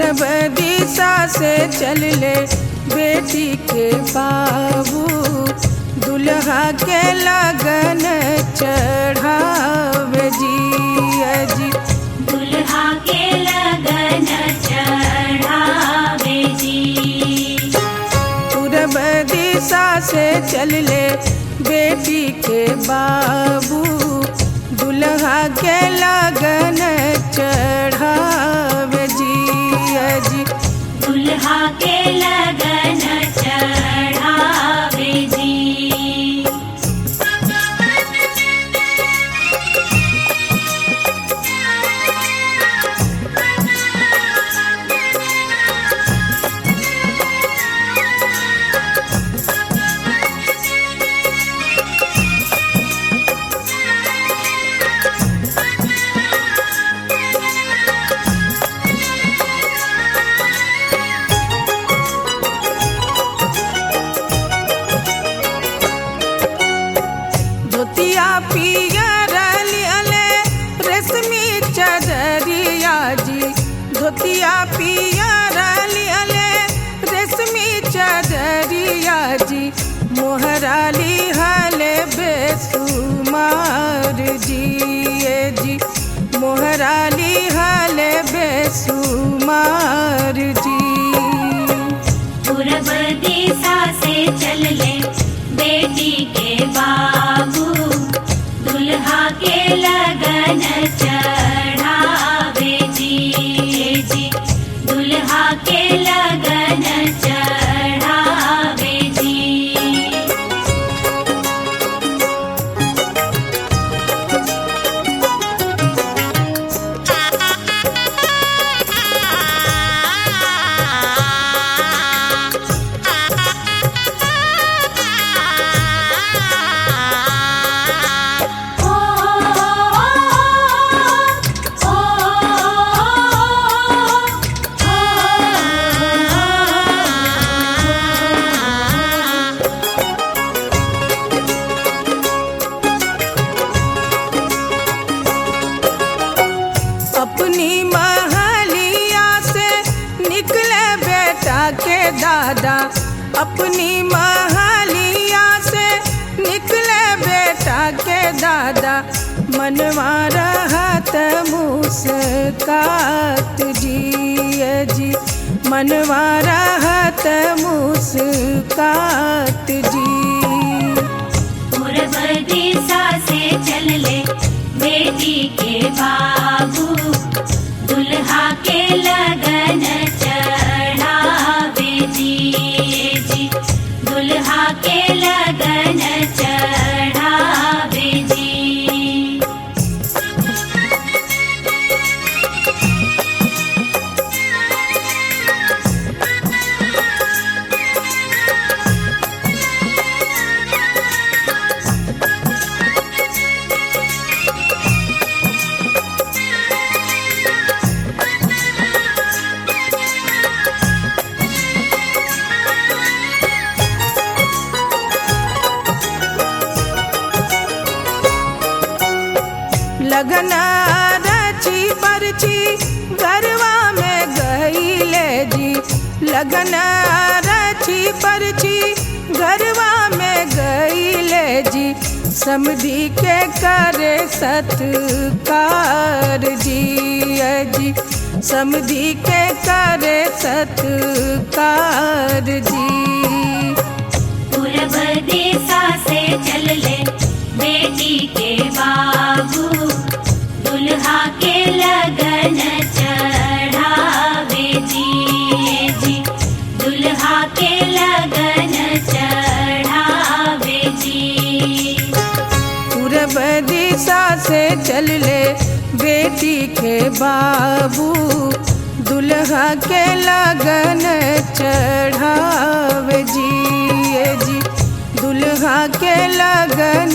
पूरब दिशा से चल ले बेटी के बाबू दुल्हा के लगन चढ़ावे जी दुल्हा के लगन चढ़ावे जी। पूरब दिशा से चल ले बेटी के बाबू दुल्हा के लगन चढ़ावे जी दुल्हा के लगन चढ़ावे जी। धोतिया पियर लियले रेशमी चदरिया जी धोतिया पियर लियले रेशमी चदरिया जी मोहरा लिहले बेसुमार जी मोहरा लिहले बेसुमार जी। पूरब दिशा से चल ले बेटी के बाबू दुल्हा के लगन चढ़ावे जी दुल्हा के लगन चढ़ावे जी। अपनी महलिया से निकले बेटा के दादा अपनी महलिया से निकले बेटा के दादा मनवा रहत मुस्कात जी मनवा रहत मुस्कात जी। पूरब दिशा से चल ले बेटी के बाबू दुल्हा के लगन चढ़ावे जी दुल्हा के लगन चढ़ावे जी। लगन रची परची गरवा में गईले जी लगन रची परची गरवा में गईले जी समधी के करे सत्कार जी समधी के करे सत्कार जी। पूरब दिशा से चल ले बेटी के बाबू दुल्हा के लगन चढ़ावे जी दुल्हा के लगन चढ़ावे जी। पूरब दिशा से चल ले बेटी के बाबू दुल्हा के लगन चढ़ावे जी दुल्हा के लगन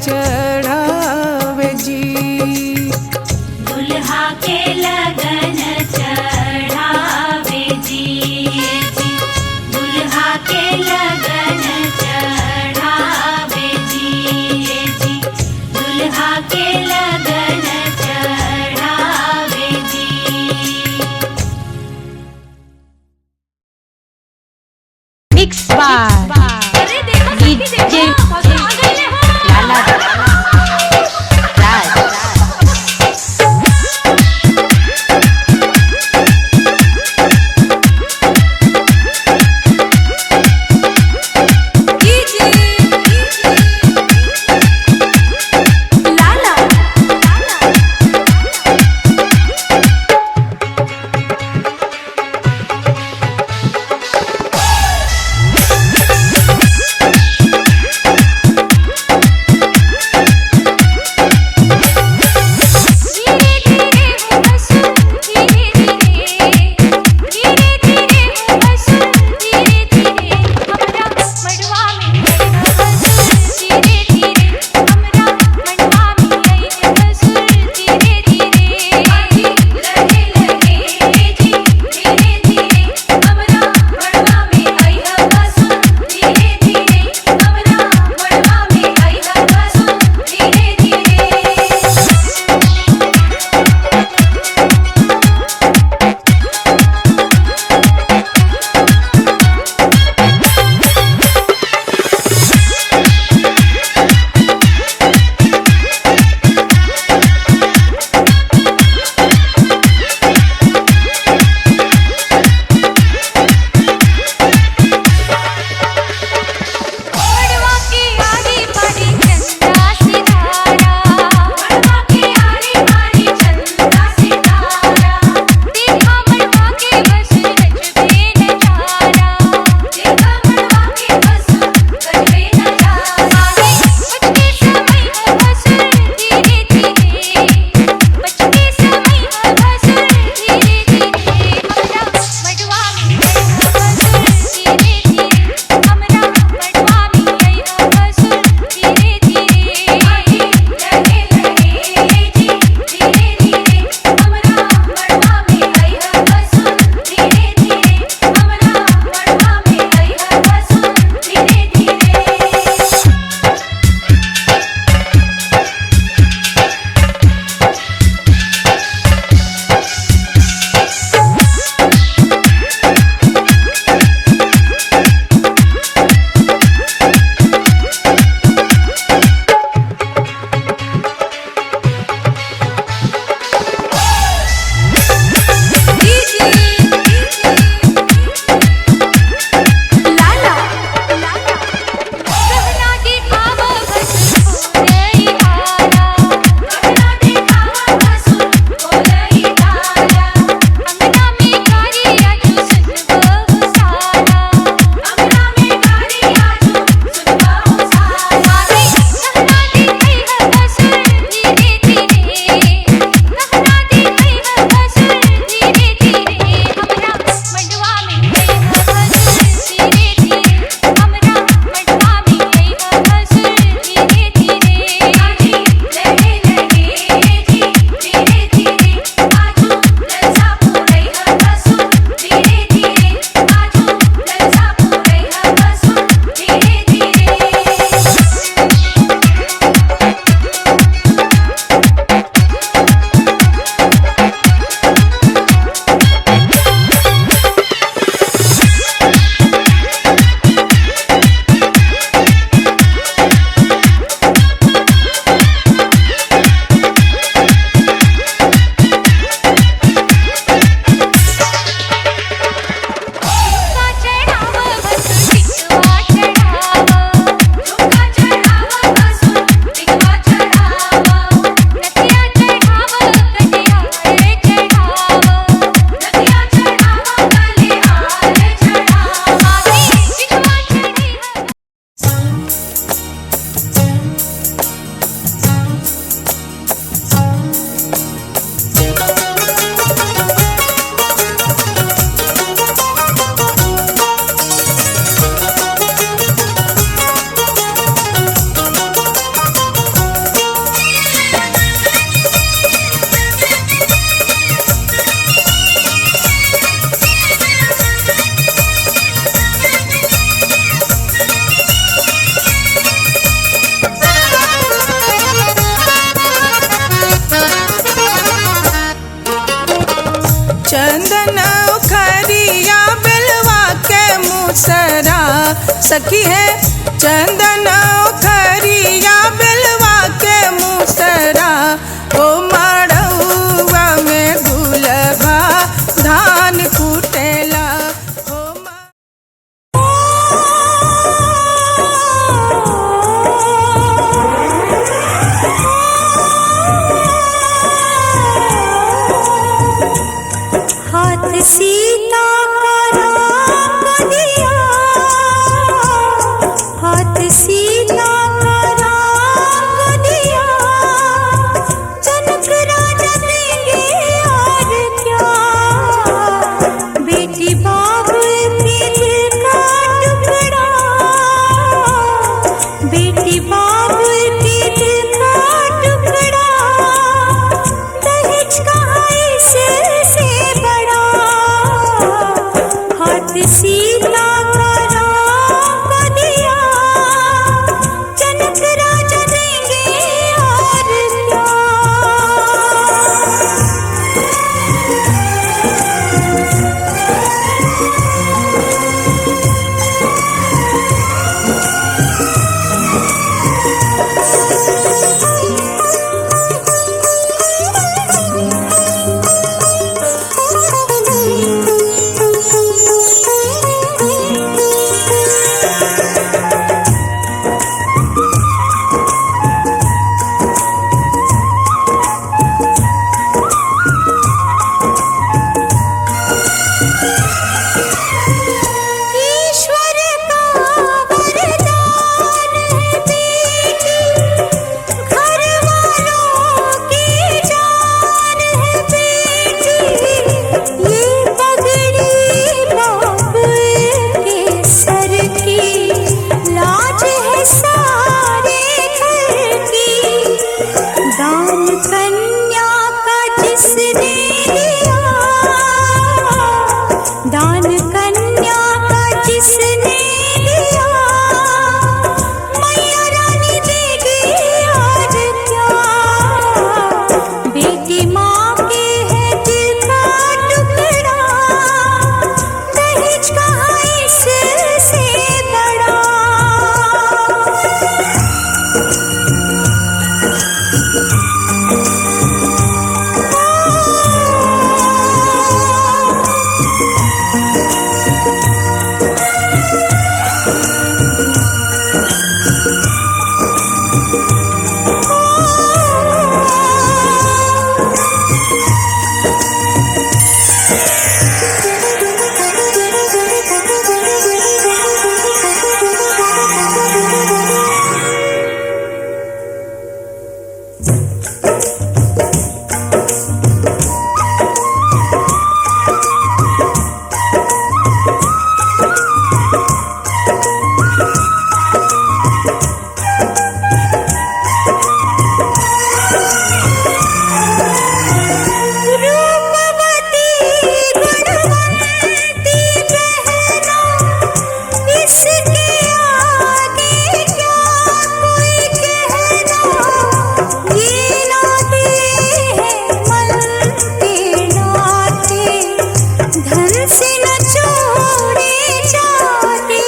चढ़ावे जी दुल्हा के लगन चढ़ावे जी दुल्हा के लगन चढ़ावे जी दुल्हा के लगन। मिक्स बाय डीजे लाला राज। सखी है चंदन खरिया बेलवा के मुसरा ओ मड़ौआ में दुल्हा धान कुटेला हाथ सीता का राम दिया, हाथ सीता का राम दिया, जनक राजा देंगे और क्या, बेटी बाबुल के दिल का टुकड़ा, बेटी बाबुल के दिल का टुकड़ा, दहेज कहाँ इससे बड़ा, हाथ सीता का राम को दिया, जनक राजा देंगे और क्या। ईश्वर का वरदान है बेटी, घर वालों की जान है बेटी, ये पगड़ी बाबुल के सर की, लाज है सारे घर की, दान कन्या का जिसने दिया, दान कन्या का जिसने दिया, मैया रानी देगी और क्या, बेटी माँ के है दिल का टुकड़ा, दहेज कहाँ इससे बड़ा। रूपवती गुणवंती बहना, इसके आगे क्या कोई कहना, ये नाते हैं मन के नाते, धन से न छोड़े जाते,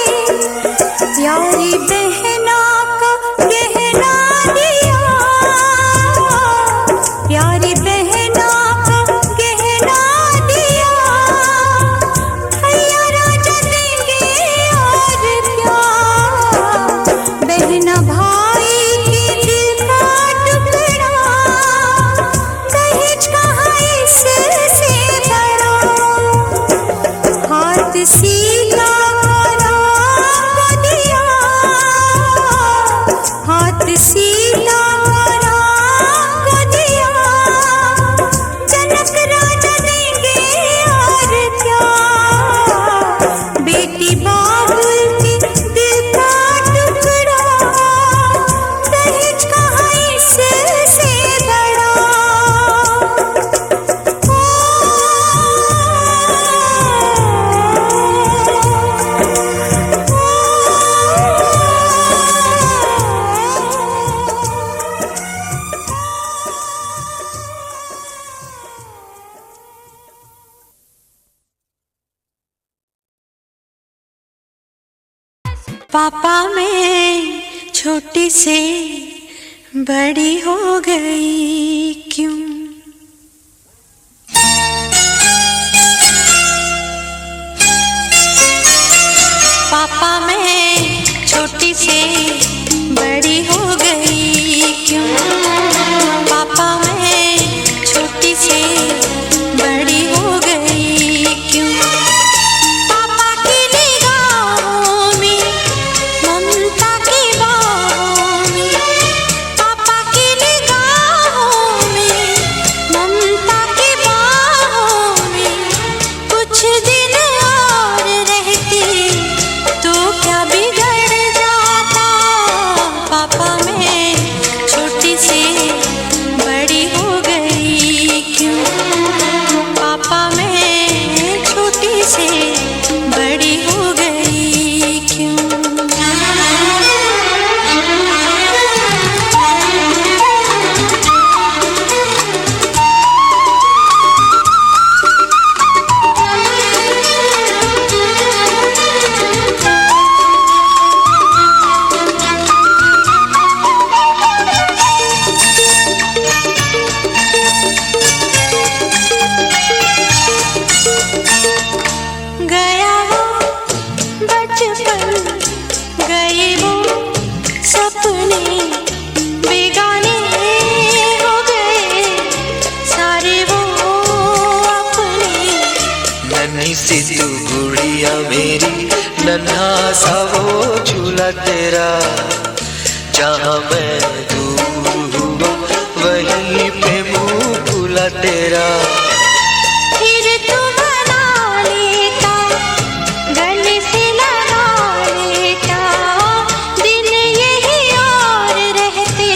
प्यारी बहना का गहना दिया, प्यारी बहना का गहना दिया, भैया राजा देंगे और क्या, बहना भाई के दिल का टुकड़ा, दहेज कहाँ इससे बड़ा, हाथ सीता का राम को दिया, हाथ सीता का राम को दिया, जनक राजा देंगे और क्या, बेटी बाबुल के दिल का टुकड़ा, दहेज कहाँ इससे बड़ा। ओ पापा मैं छोटी से बड़ी हो गई क्यों? पापा मैं छोटी से बड़ी हो गई क्यों? पापा मैं छोटी से बड़ी हो गई क्यों? पापा की निगाहों में ममता की बाहों में, पापा की निगाहों में ममता की बाहों में, कुछ दिन और रहती तो क्या बिगड़ जाता? पापा मैं छोटी से बड़ी हो गई क्यों? पापा मैं छोटी से बड़ी हो गई क्यों? गया वो बचपन, गए वो सपने, बेगाने हो गए सारे वो अपने। नन्ही सी तू गुड़िया मेरी, नन्हा सा वो झूला तेरा, जहाँ मैं दूर हुआ वहीं पे मुँह खुला तेरा। फिर तू बना लेता, गले से लगा लेता, दिन यही और रहते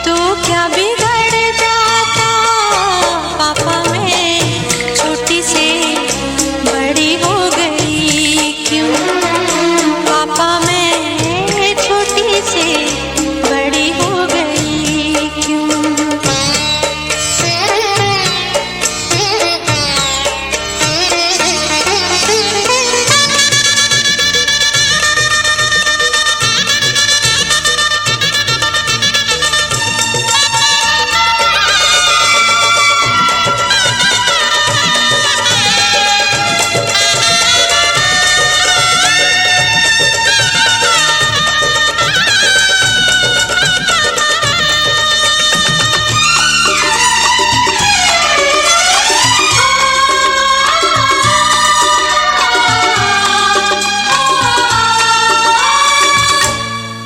तो क्या बिगड़ जाता? पापा मैं छोटी से बड़ी हो गई क्यों? पापा मैं छोटी से बड़ी हो गई क्यों?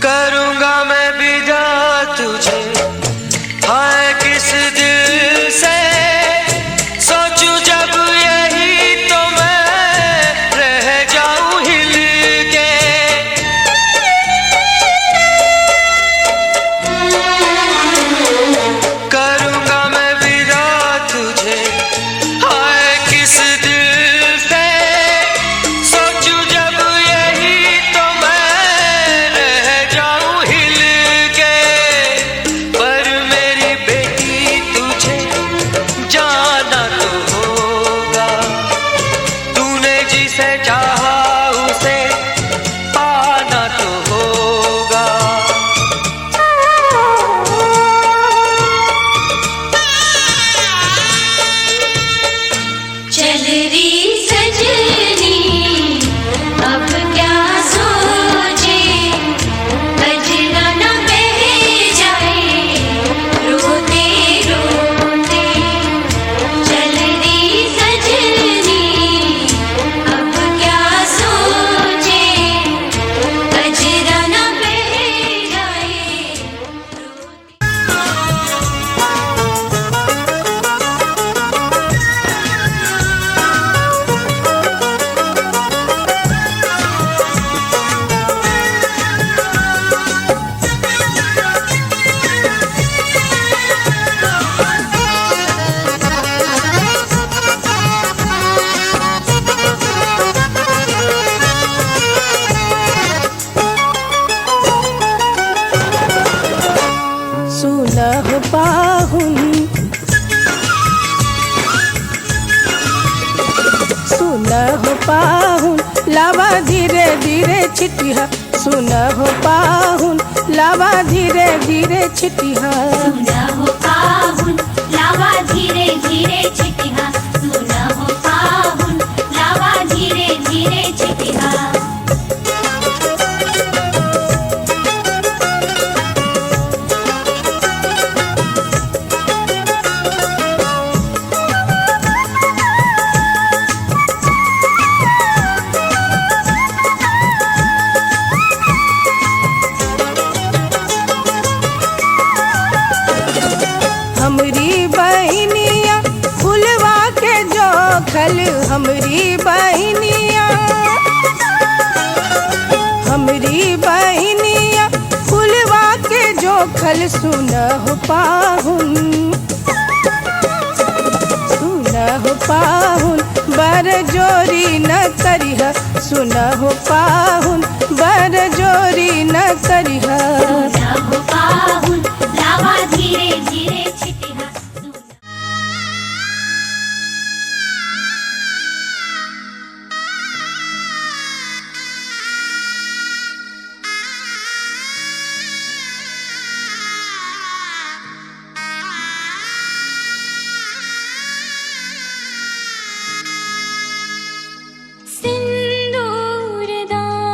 करूँगा मैं विदा तुझे, हाय किस दिल से सोचूं जब यही तो मैं रह जाऊं हिल के। करूँगा मैं विदा तुझे, हाय किस दिल से सोचूं जब यही तो मैं रह जाऊं हिल के। पर मेरी बेटी तुझे जाना तो होगा, तूने जिसे चाहा उसे पाना तो होगा। चल री सजनी अब क्या सोचे, बजना न बह जाए रोते रोते। चल री सजनी अब क्या सोचे, धीरे छिटिया सुन हो पाहुन लावा धीरे धीरे छिटिया सुना हो पाहुन लावा धीरे धीरे छिटिया सुना हो पाहुन लावा धीरे धीरे छिटिया हमरी बहनिया फुलवा के जोखल हमरी बहनिया फुलवा के जोखल सुन हो पाहुन बर जोरी न करिह सुन हो पाहुन बर जोरी न करिह सुना हो पाहुन लावा धीरे धीरे छिटिया सिंदूर दान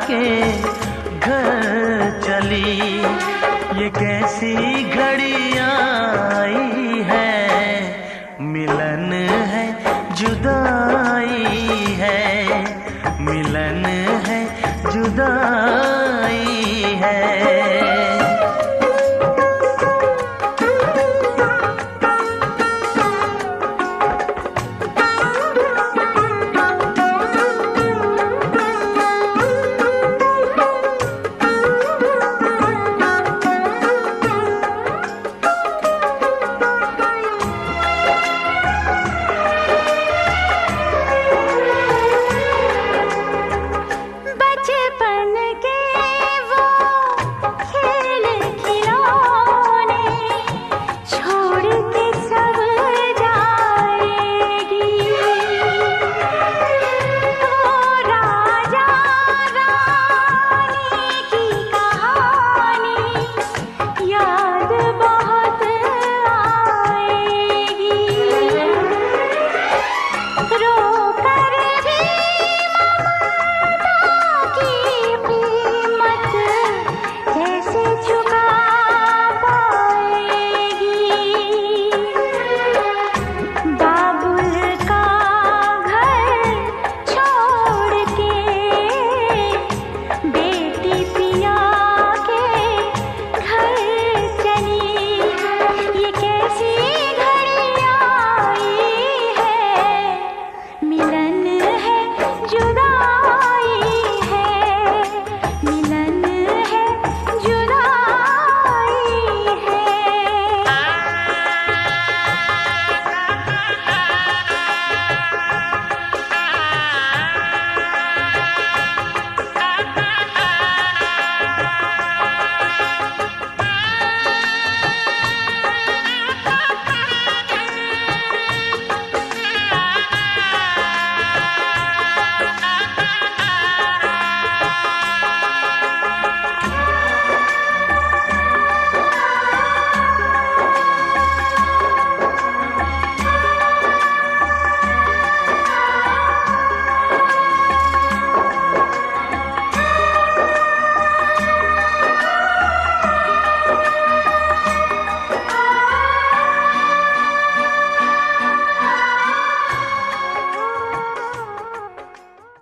के घर चली, ये कैसी घड़ियां आई है, मिलन है जुदाई है, मिलन है जुदाई है।